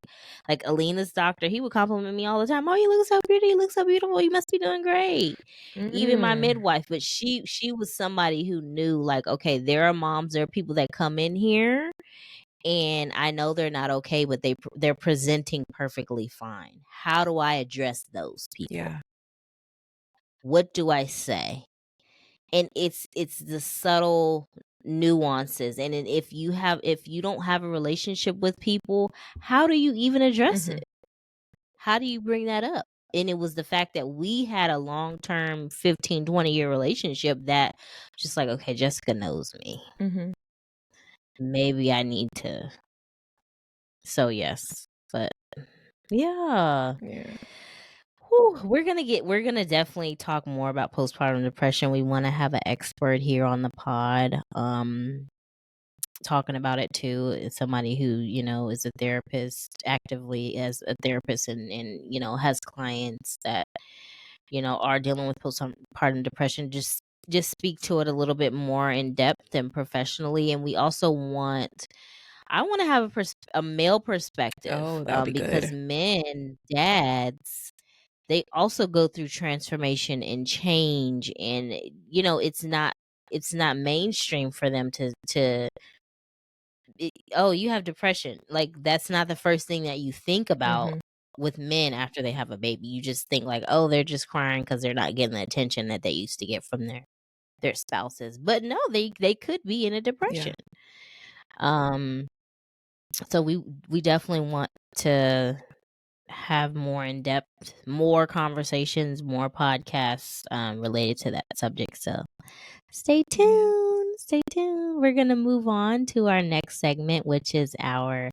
Like Alina's doctor, he would compliment me all the time. Oh, you look so pretty. You look so beautiful. You must be doing great. Even my midwife, but she was somebody who knew, like, okay, there are moms, there are people that come in here, and I know they're not okay, but they're presenting perfectly fine. How do I address those people? Yeah. What do I say? And it's the subtle nuances. And if you don't have a relationship with people, how do you even address it? How do you bring that up? And it was the fact that we had a long-term 15-20-year relationship that just like, okay, Jessica knows me. Maybe I need to. So yes, but yeah. Whew, we're gonna definitely talk more about postpartum depression. We want to have an expert here on the pod, talking about it too. Somebody who is a therapist, actively as a therapist, and has clients that are dealing with postpartum depression. Just speak to it a little bit more in depth and professionally. And we also I want to have a male perspective. Oh, that would be because good. men, dads, they also go through transformation and change, and it's not mainstream for them to oh, you have depression. Like, that's not the first thing that you think about with men after they have a baby. You just think like, oh, they're just crying because they're not getting the attention that they used to get from their spouses. But no, they could be in a depression. So we definitely want to have more in-depth, more conversations, more podcasts related to that subject. So stay tuned. stay tuned. We're going to move on to our next segment, which is our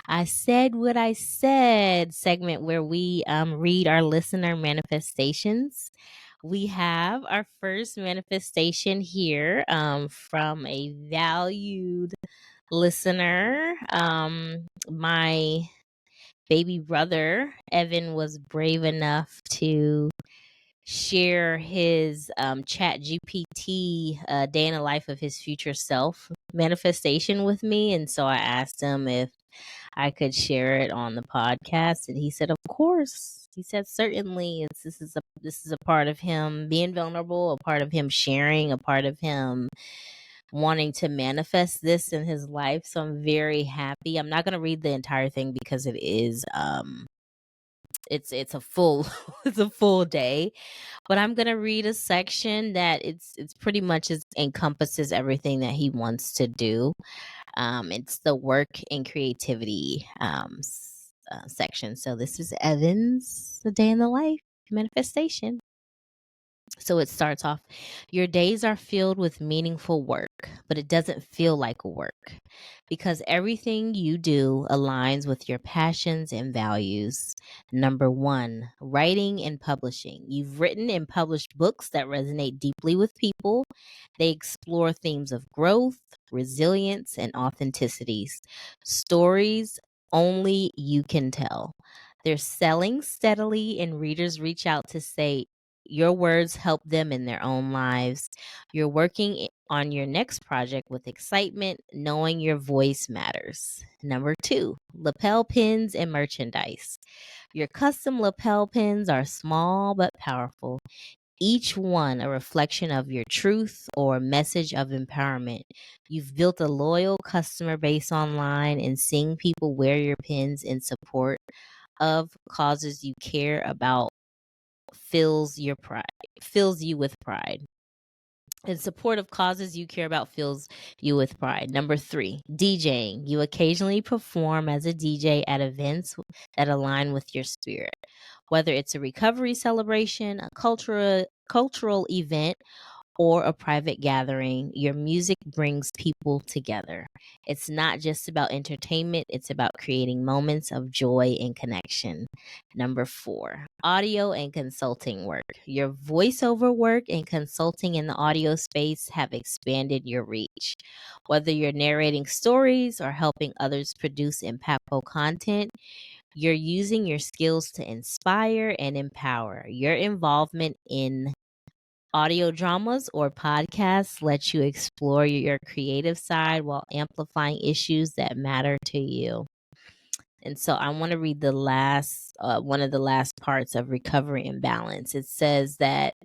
I Said What I Said segment, where we read our listener manifestations. We have our first manifestation here from a valued listener. My baby brother, Evan, was brave enough to share his chat GPT day in the life of his future self manifestation with me. And so I asked him if I could share it on the podcast. And he said, of course. He said, certainly. This is a part of him being vulnerable, a part of him sharing, a part of him wanting to manifest this in his life. So I'm very happy. I'm not going to read the entire thing because it is it's a full it's a full day, but I'm gonna read a section that it's pretty much encompasses everything that he wants to do. It's the work and creativity section. So this is Evan's The Day in the Life manifestation. So it starts off, your days are filled with meaningful work, but it doesn't feel like work because everything you do aligns with your passions and values. Number one, writing and publishing. You've written and published books that resonate deeply with people. They explore themes of growth, resilience, and authenticities. Stories only you can tell. They're selling steadily, and readers reach out to say, your words help them in their own lives. You're working on your next project with excitement, knowing your voice matters. Number two, lapel pins and merchandise. Your custom lapel pins are small but powerful, each one a reflection of your truth or a message of empowerment. You've built a loyal customer base online, and seeing people wear your pins in support of causes you care about fills you with pride. In support of causes you care about fills you with pride. Number three, DJing. You occasionally perform as a DJ at events that align with your spirit. Whether it's a recovery celebration, a cultural event, or a private gathering, your music brings people together. It's not just about entertainment, it's about creating moments of joy and connection. Number four, audio and consulting work. Your voiceover work and consulting in the audio space have expanded your reach. Whether you're narrating stories or helping others produce impactful content, you're using your skills to inspire and empower. Your involvement in audio dramas or podcasts let you explore your creative side while amplifying issues that matter to you. And so I want to read the last one of the last parts of Recovery and Balance. It says that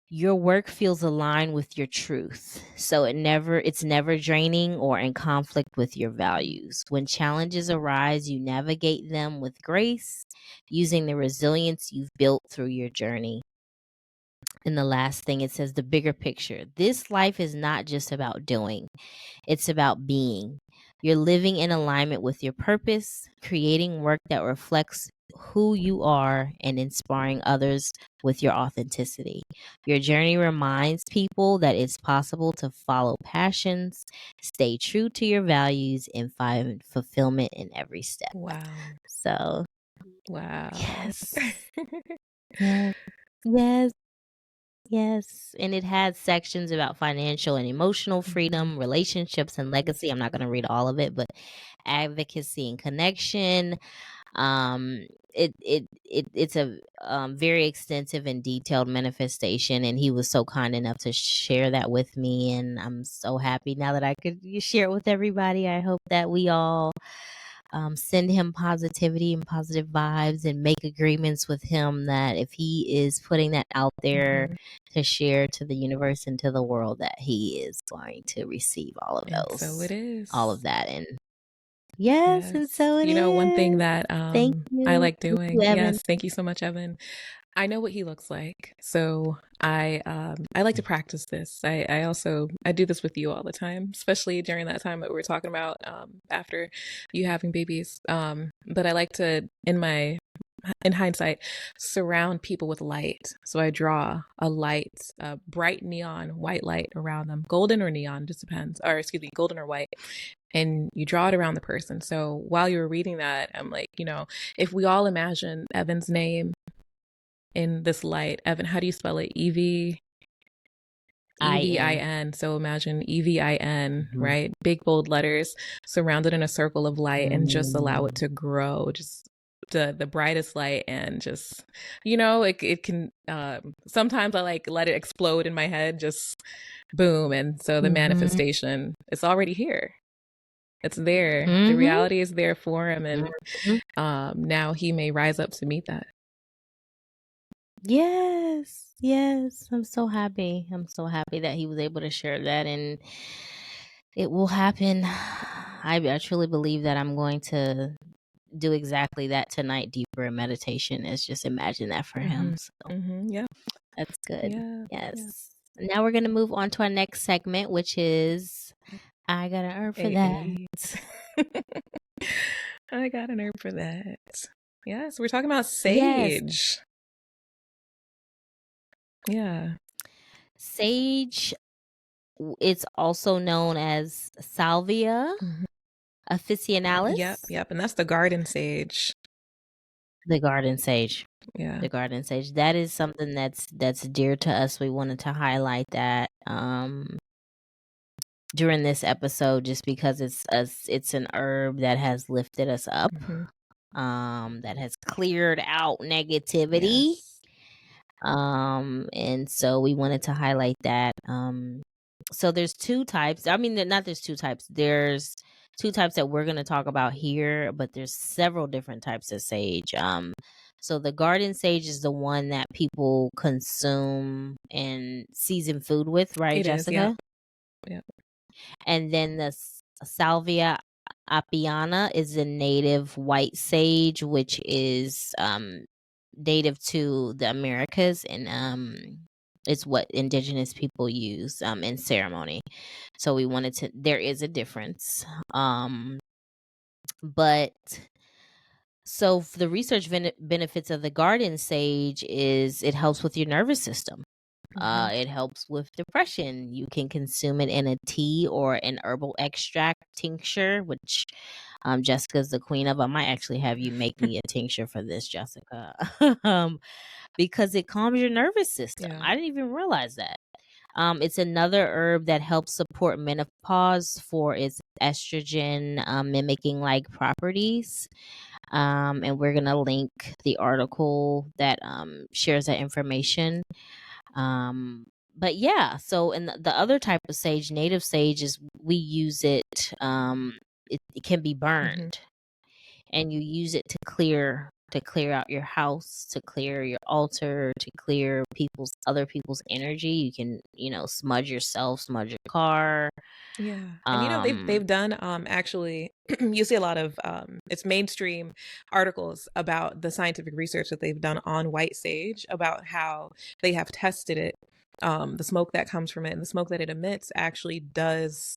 your work feels aligned with your truth. So it's never draining or in conflict with your values. When challenges arise, you navigate them with grace, using the resilience you've built through your journey. And the last thing, it says the bigger picture. This life is not just about doing, it's about being. You're living in alignment with your purpose, creating work that reflects who you are, and inspiring others with your authenticity. Your journey reminds people that it's possible to follow passions, stay true to your values, and find fulfillment in every step. Wow. So, Wow. yes. Yes. Yes. Yes, and it had sections about financial and emotional freedom, relationships and legacy. I'm not going to read all of it, but advocacy and connection. It's a very extensive and detailed manifestation, and he was so kind enough to share that with me, and I'm so happy now that I could share it with everybody. I hope that we all send him positivity and positive vibes and make agreements with him that if he is putting that out there to share to the universe and to the world, that he is going to receive all of And those. so it is. All of that. And yes, and so it is. You know, one thing that Thank you. I like doing. Thank you, Evan. Yes, thank you so much, Evan. I know what he looks like, so I like to practice this. I do this with you all the time, especially during that time that we were talking about after you having babies. But I like to, in my in hindsight, surround people with light. So I draw a light, bright neon white light around them, golden or neon, just depends, or excuse me, golden or white. And you draw it around the person. So while you were reading that, I'm like, if we all imagine Evan's name in this light, Evan, how do you spell it? Evin. So imagine Evin, right? Big bold letters surrounded in a circle of light, and just allow it to grow, just the brightest light, and just it can sometimes I like let it explode in my head, just boom. And so the manifestation, it's already here. It's there. The reality is there for him, and now he may rise up to meet that. Yes, I'm so happy that he was able to share that, and it will happen. I truly believe that I'm going to do exactly that tonight, deeper in meditation, is just imagine that for him. So Yeah, that's good. Yeah, yes. Yeah. Now we're going to move on to our next segment, which is I got an herb for that. I got an herb for that. Yes, we're talking about sage. Yes. Yeah. Sage, it's also known as Salvia officinalis. Yep. And that's the garden sage. The garden sage. Yeah. The garden sage. That is something that's dear to us. We wanted to highlight that during this episode, just because it's an herb that has lifted us up, that has cleared out negativity. Yes. And so we wanted to highlight that. So there's two types. I mean, there's two types. There's two types that we're going to talk about here, but there's several different types of sage. So the garden sage is the one that people consume and season food with, right, it Jessica? Yeah. And then the Salvia apiana is a native white sage, which is native to the Americas, and it's what indigenous people use in ceremony. So we wanted to, there is a difference. But so the research benefits of the garden sage is it helps with your nervous system. It helps with depression. You can consume it in a tea or an herbal extract tincture, which Jessica's the queen of. I might actually have you make me a tincture for this, Jessica, because it calms your nervous system. Yeah. I didn't even realize that. It's another herb that helps support menopause for its estrogen mimicking like properties. And we're going to link the article that shares that information. But yeah, so in the other type of sage, native sage, is we use it, it can be burned, and you use it to clear out your house, to clear your altar, to clear other people's energy. You can, smudge yourself, smudge your car. Yeah. And they've done actually you see a lot of it's mainstream articles about the scientific research that they've done on white sage, about how they have tested it, the smoke that comes from it and the smoke that it emits actually does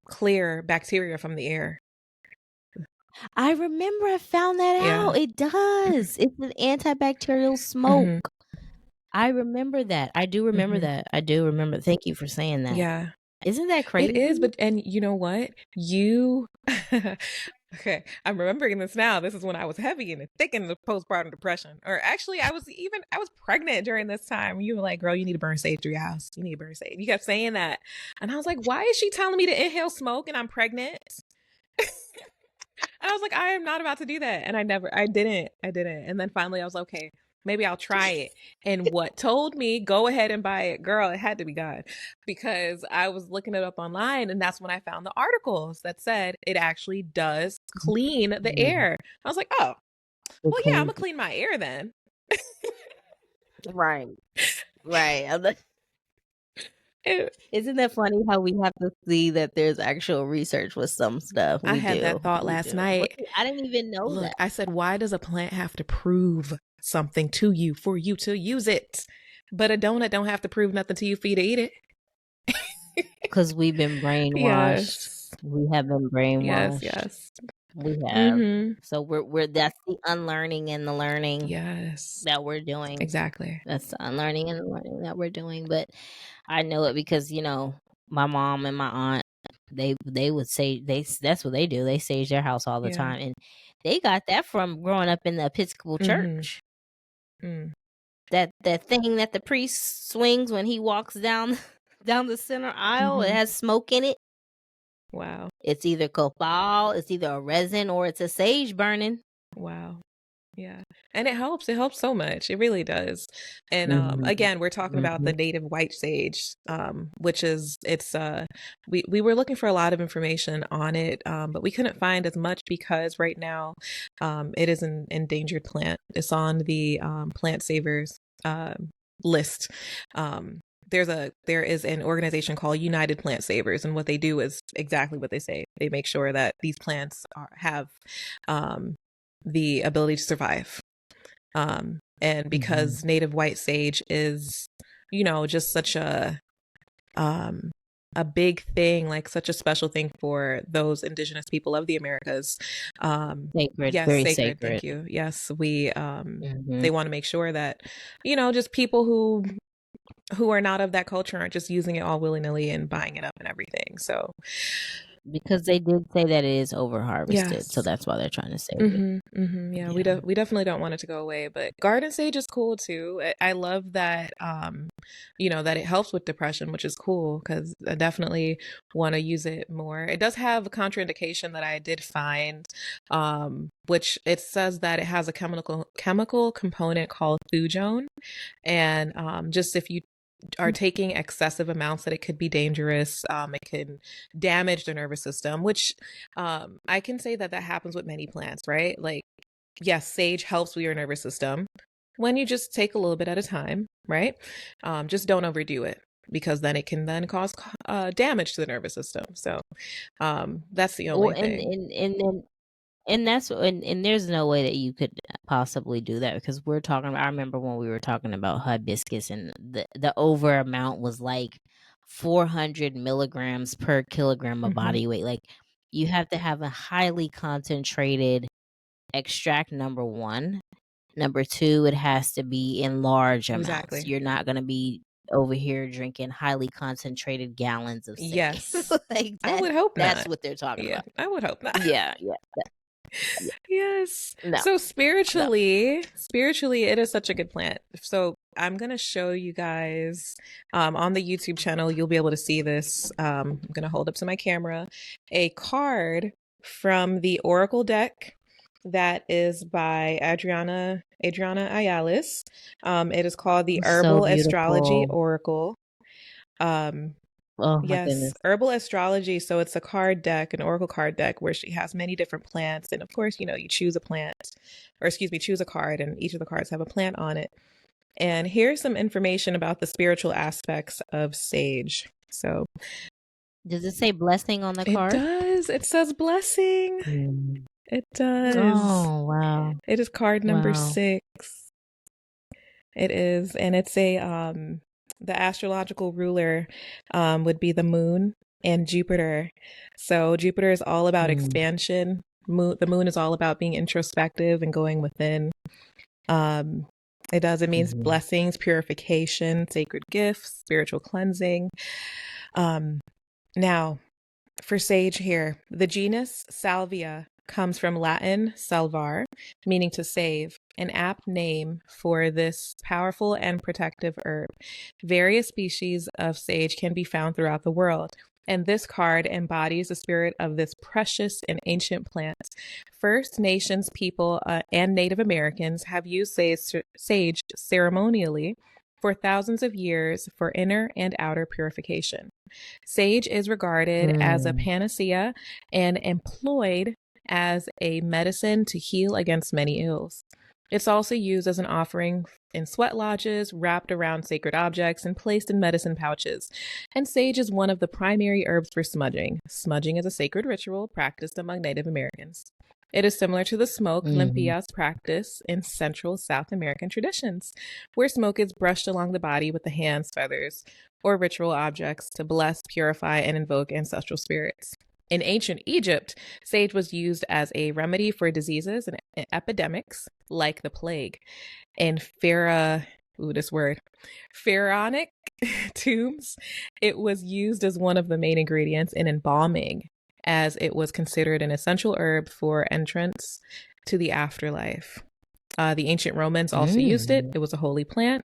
clear bacteria from the air. I remember I found that out. It does. It's an antibacterial smoke. I remember that. I do remember that. I do remember. Thank you for saying that. Yeah. Isn't that crazy? It is, and you know what? Okay, I'm remembering this now. This is when I was heavy and thick in the postpartum depression. Or actually, I was pregnant during this time. You were like, girl, you need to burn sage through your house. You need to burn sage. You kept saying that. And I was like, why is she telling me to inhale smoke and I'm pregnant? And I was like, I am not about to do that. And I didn't. And then finally I was like, okay, maybe I'll try it. And what told me, go ahead and buy it, girl, it had to be God, because I was looking it up online, and that's when I found the articles that said it actually does clean the air. I was like, oh, well, yeah, I'm gonna clean my air then. Right. Isn't that funny how we have to see that there's actual research with some stuff? I had that thought last night. I didn't even know that. I said, why does a plant have to prove something to you for you to use it? But a donut don't have to prove nothing to you for you to eat it. Because we've been brainwashed. Yes. We have been brainwashed. Yes. We have. Mm-hmm. So we're that's the unlearning and the learning Yes, that we're doing. exactly. That's the unlearning and the learning that we're doing. But I know it because, my mom and my aunt, they would say that's what they do. They sage their house all the Yeah. time. And they got that from growing up in the Episcopal Mm-hmm. church. Mm. That thing that the priest swings when he walks down down the center aisle, it Mm-hmm. has smoke in it. Wow. It's either copal, it's either a resin, or it's a sage burning. Wow. Yeah. And it helps. It helps so much. It really does. And Mhm. again, we're talking about the Mhm. native white sage, which is we were looking for a lot of information on it, but we couldn't find as much because right now it is an endangered plant. It's on the plant savers list. There is an organization called United Plant Savers, and what they do is exactly what they say. They make sure that these plants have the ability to survive. And because native white sage is, just such a big thing, like such a special thing for those indigenous people of the Americas. Sacred, Yes, very sacred. sacred. Thank you. Yes, we Mhm. they want to make sure that, just people who are not of that culture aren't just using it all willy-nilly and buying it up and everything. So Because they did say that it is over harvested, so yes. that's why they're trying to save it. Yeah, Yeah. we definitely don't want it to go away, but garden sage is cool too. I love that, that it helps with depression, which is cool because I definitely want to use it more. It does have a contraindication that I did find, which it says that it has a chemical component called thujone, and just if you are taking excessive amounts, that it could be dangerous. It can damage the nervous system, which I can say that happens with many plants, right? Like, yes, sage helps with your nervous system when you just take a little bit at a time, right? Just don't overdo it because then it can then cause damage to the nervous system. So that's the only Well, thing. and that's and there's no way that you could possibly do that because we're talking about. I remember when we were talking about hibiscus, and the over amount was like 400 milligrams per kilogram of Mhm. body weight. Like, you have to have a highly concentrated extract. Number one. Number two, it has to be in large amounts. Exactly. You're not going to be over here drinking highly concentrated gallons of sage. Yes. Like I would hope that's not. what they're talking Yeah, about. I would hope not. Yeah, yeah. Yes. No, So no. spiritually, it is such a good plant. So I'm gonna show you guys on the YouTube channel. You'll be able to see this. I'm gonna hold up to my camera a card from the Oracle deck that is by Adriana Ayalis. It is called the It's so Herbal Astrology beautiful. Oracle. Oh my Yes, goodness. herbal astrology. So it's a card deck, an oracle card deck, where she has many different plants. And of course, you choose a plant, or excuse me, choose a card, and each of the cards have a plant on it. And here's some information about the spiritual aspects of sage. So Does it say blessing on the it card? does. It says blessing. Mm. It does. Oh wow. It is card number Wow. 6. It is, and it's the astrological ruler would be the moon and Jupiter. So Jupiter is all about expansion. The moon is all about being introspective and going within. It means blessings, purification, sacred gifts, spiritual cleansing. Now, for sage here, the genus Salvia comes from Latin salvar, meaning to save, an apt name for this powerful and protective herb. Various species of sage can be found throughout the world, and this card embodies the spirit of this precious and ancient plant. First Nations people and Native Americans have used sage ceremonially for thousands of years for inner and outer purification. Sage is regarded as a panacea and employed as a medicine to heal against many ills. It's also used as an offering in sweat lodges, wrapped around sacred objects, and placed in medicine pouches. And sage is one of the primary herbs for smudging. Smudging is a sacred ritual practiced among Native Americans. It is similar to the smoke limpias practice in Central South American traditions, where smoke is brushed along the body with the hands, feathers, or ritual objects to bless, purify, and invoke ancestral spirits. In ancient Egypt, sage was used as a remedy for diseases and epidemics like the plague. In pharaonic tombs, it was used as one of the main ingredients in embalming, as it was considered an essential herb for entrance to the afterlife. The ancient Romans also used it. It was a holy plant.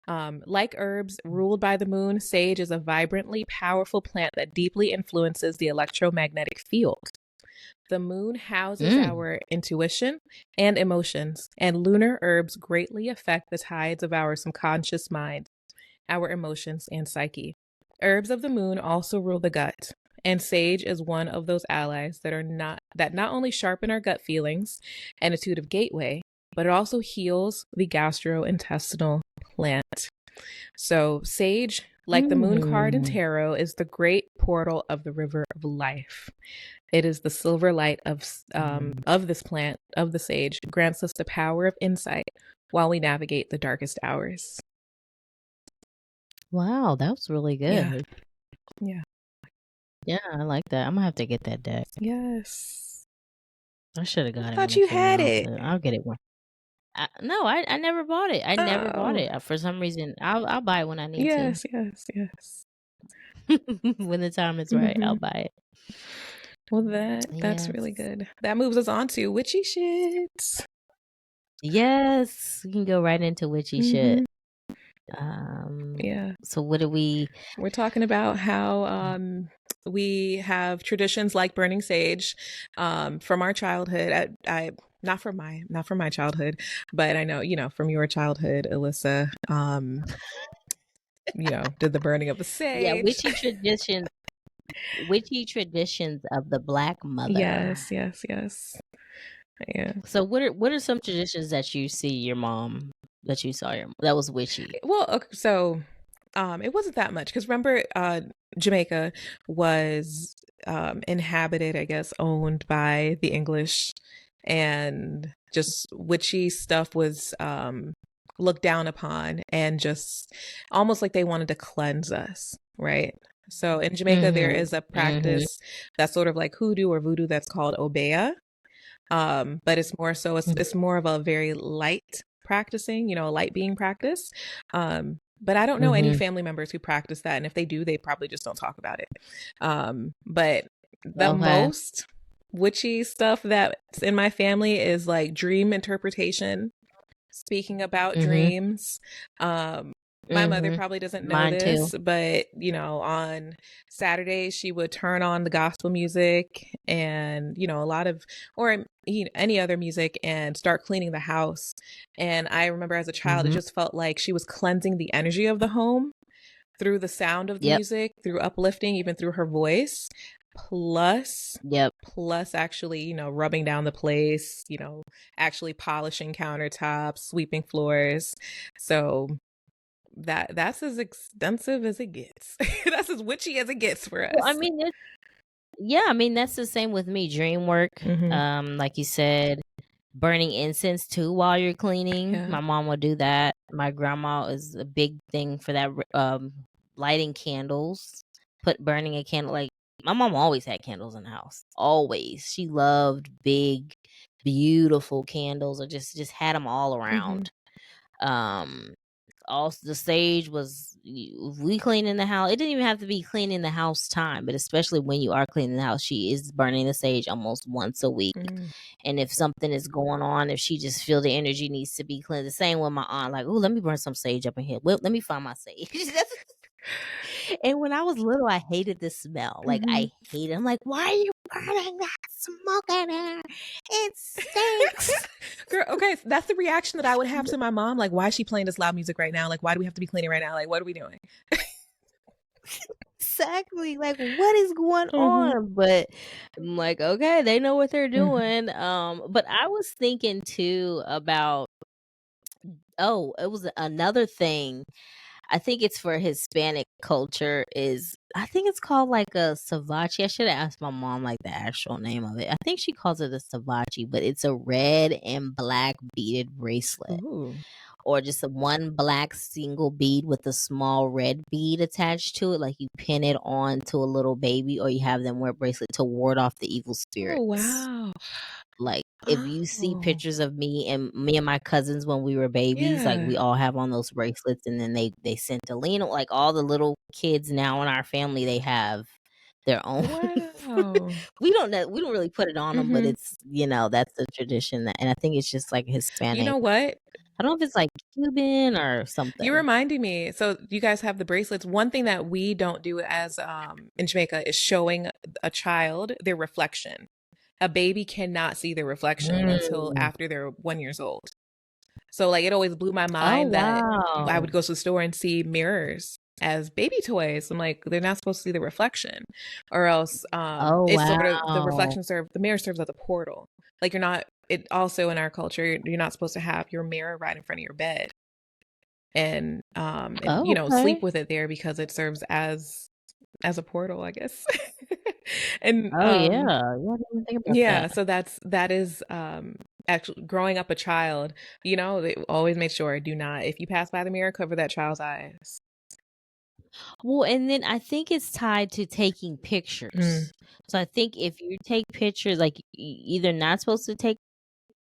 Like herbs ruled by the moon, sage is a vibrantly powerful plant that deeply influences the electromagnetic field. The moon houses our intuition and emotions, and lunar herbs greatly affect the tides of our subconscious mind, our emotions, and psyche. Herbs of the moon also rule the gut, and sage is one of those allies that not only sharpen our gut feelings and intuitive gateway, but it also heals the gastrointestinal plant. So sage, like the moon card in tarot, is the great portal of the river of life. It is the silver light of this plant, of the sage, grants us the power of insight while we navigate the darkest hours. Wow, that was really good. Yeah. Yeah, I like that. I'm gonna have to get that deck. Yes. I should have got it. I thought you had it. I'll get it one. No, I never bought it. I never bought it. For some reason, I'll buy it when I need Yes. to. When the time is right, I'll buy it. Well, that's really good. That moves us on to witchy shit. Yes, we can go right into witchy shit. Yeah. So what do we're talking about how we have traditions like burning sage from our childhood. I not from my childhood, but I know, from your childhood, Ilissa, did the burning of the sage. Yeah, witchy traditions of the Black mother. Yes. Yeah. So what are some traditions that you see your mom, that you saw that was witchy? Well, okay, so it wasn't that much, because remember, Jamaica was inhabited, I guess, owned by the English, and just witchy stuff was looked down upon, and just almost like they wanted to cleanse us, right? So in Jamaica, there is a practice that's sort of like hoodoo or voodoo that's called obeah, but it's more so it's more of a very light practicing, light being practice. But I don't know any family members who practice that, and if they do, they probably just don't talk about it. But the most witchy stuff that's in my family is like dream interpretation, speaking about dreams. My mother probably doesn't know this, but on Saturdays she would turn on the gospel music and a lot of, or any other music, and start cleaning the house. And I remember as a child, it just felt like she was cleansing the energy of the home through the sound of the music, through uplifting, even through her voice. Plus actually, rubbing down the place, actually polishing countertops, sweeping floors. So that's as extensive as it gets. That's as witchy as it gets for us. Well, I mean, that's the same with me. Dream work, like you said, burning incense too while you're cleaning. Yeah. My mom would do that. My grandma is a big thing for that. Lighting candles, burning a candle. Like my mom always had candles in the house. Always, she loved big, beautiful candles, or just had them all around. Also, the sage was, we cleaning the house. It didn't even have to be cleaning the house time, but especially when you are cleaning the house, she is burning the sage almost once a week. And if something is going on, if she just feel the energy needs to be cleansed, the same with my aunt, like, oh, let me burn some sage up in here. Well, let me find my sage. And when I was little, I hated the smell. Like, I hated it. I'm like, why are you burning that smoke in here? It stinks. Girl, okay, that's the reaction that I would have to my mom. Like, why is she playing this loud music right now? Like, why do we have to be cleaning right now? Like, what are we doing? Exactly. Like, what is going on? But I'm like, okay, they know what they're doing. But I was thinking too about, it was another thing. I think it's for Hispanic culture, I think it's called like a savachi. I should have asked my mom like the actual name of it. I think she calls it a savachi, but it's a red and black beaded bracelet. or just a one black single bead with a small red bead attached to it. Like you pin it on to a little baby, or you have them wear a bracelet to ward off the evil spirits. Oh, wow. Like if you see Oh, pictures of me and my cousins when we were babies, like yeah. we all have on those bracelets, and then they sent Alina, like all the little kids now in our family, they have their own. Wow. We don't really put it on them, but Mhm. it's that's the tradition and I think it's just like You Hispanic. know what? I don't know if it's like Cuban or You're something. reminding me. So you guys have the bracelets. One thing that we don't do as in Jamaica is showing a child their reflection. A baby cannot see their reflection until Mm. after they're 1 year old. So like it always blew my Oh mind that I would wow. go to the store and see mirrors as baby toys. I'm like, they're not supposed to see the reflection, or else Oh it's sort of the wow. reflection the mirror serves as a portal. Like you're not. It also in our culture, you're not supposed to have your mirror right in front of your bed, and Oh, sleep okay. with it there because it serves as a portal, I guess. And Oh yeah. I didn't even think about yeah, that. so that is actually growing up a child, they always make sure do not, if you pass by the mirror, cover that child's eyes. Well, and then I think it's tied to taking Mm. pictures. So I think if you take pictures, like either not supposed to take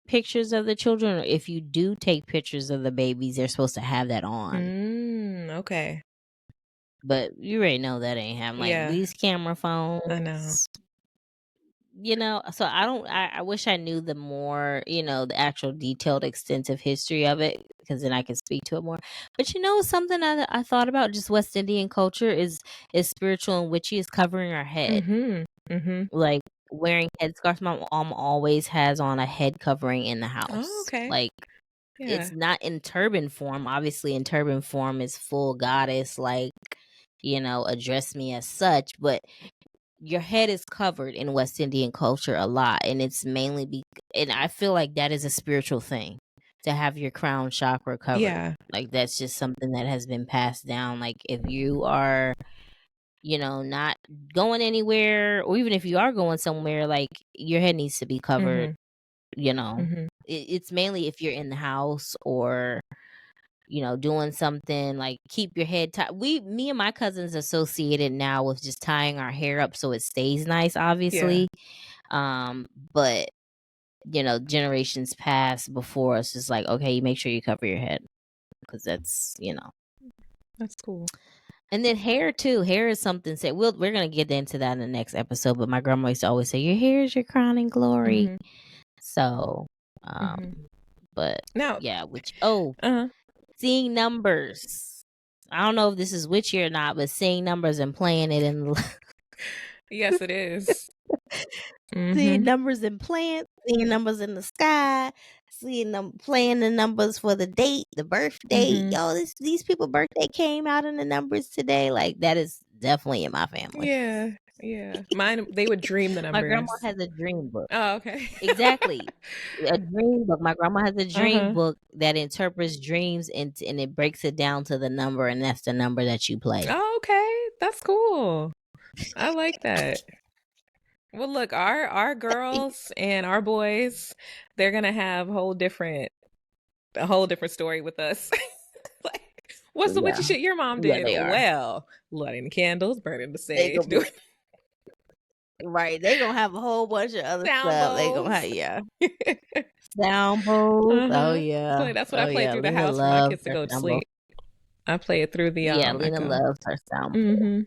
pictures of the children, or if you do take pictures of the babies, they're supposed to have that on. Okay. But you already know that ain't happening. Like Yeah, these camera I know. phones, so I don't, I wish I knew the more, the actual detailed, extensive history of it, because then I could speak to it more. But something I thought about just West Indian culture is spiritual and witchy is covering our head. Like wearing headscarves. My mom always has on a head covering in the Oh, house. okay. Like Yeah. it's not in turban form. Obviously, in turban form is full goddess, like, address me as such. But your head is covered in West Indian culture a lot. And it's mainly and I feel like that is a spiritual thing to have your crown chakra covered. Yeah. Like that's just something that has been passed down. Like if you are not going anywhere, or even if you are going somewhere, like your head needs to be covered. It's mainly if you're in the house or doing something, like keep your head tight. Me and my cousins associate it now with just tying our hair up so it stays nice, obviously. But generations past before us is like, okay, you make sure you cover your head, because that's That's cool. And then hair too. Hair is something we're gonna get into that in the next episode. But my grandma used to always say, "Your hair is your crowning glory." So, but Now, yeah, which uh-huh. seeing numbers. I don't know if this is witchy or not, but seeing numbers and playing it in Yes, it is. seeing numbers and playing, seeing numbers in the sky, seeing them playing the numbers for the date, the birthday. Yo, these people' birthday came out in the numbers today. Like that is definitely in my family. Yeah. Mine, they would dream the My grandma numbers. has a dream book. Oh, okay. Exactly. A dream book. My grandma has a dream Uh-huh. book that interprets dreams and it breaks it down to the number, and that's the number that you play. Oh, okay. That's cool. I like that. Well, look, our girls and our boys, they're gonna have a whole different story with us. Like, what's the Yeah. witchy shit your mom Yeah, did? they are. Well, lighting candles, burning the They sage, gonna doing right. They gonna have a whole bunch of other sound stuff. They gonna have bowls. sound bowls. Oh So yeah. that's what Oh I play yeah. through the Lena house for my loves kids to her go to sound bowl. sleep. I play it through the Yeah, Lena echo. loves her sound bowl.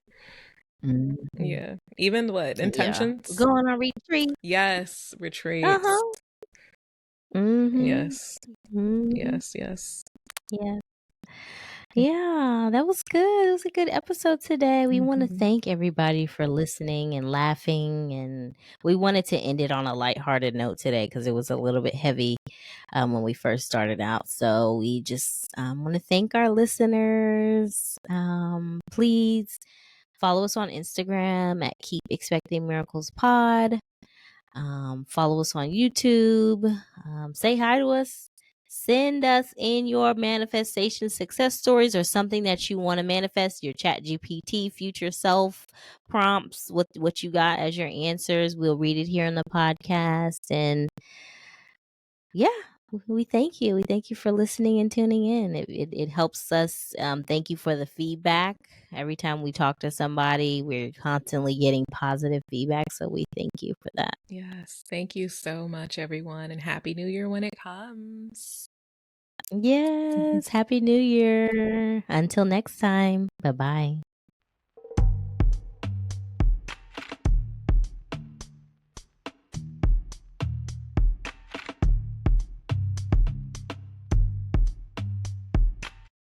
Yeah. Even what? Intentions? Yeah. Going on retreat. Yes. Retreats. Yes. Yes. Yeah. Yeah, that was good. It was a good episode today. We want to thank everybody for listening and laughing, and we wanted to end it on a lighthearted note today because it was a little bit heavy when we first started out. So we just want to thank our listeners. Please follow us on Instagram at Keep Expecting Miracles Pod. Follow us on YouTube. Say hi to us. Send us in your manifestation success stories or something that you want to manifest, your chat GPT, future self prompts, what you got as your answers. We'll read it here on the podcast. And yeah, We thank you. We thank you for listening and tuning in. It helps us. Thank you for the feedback. Every time we talk to somebody, we're constantly getting positive feedback. So we thank you for that. Yes. Thank you so much, everyone, and Happy New Year when it comes. Yes. Happy New Year. Until next time. Bye bye.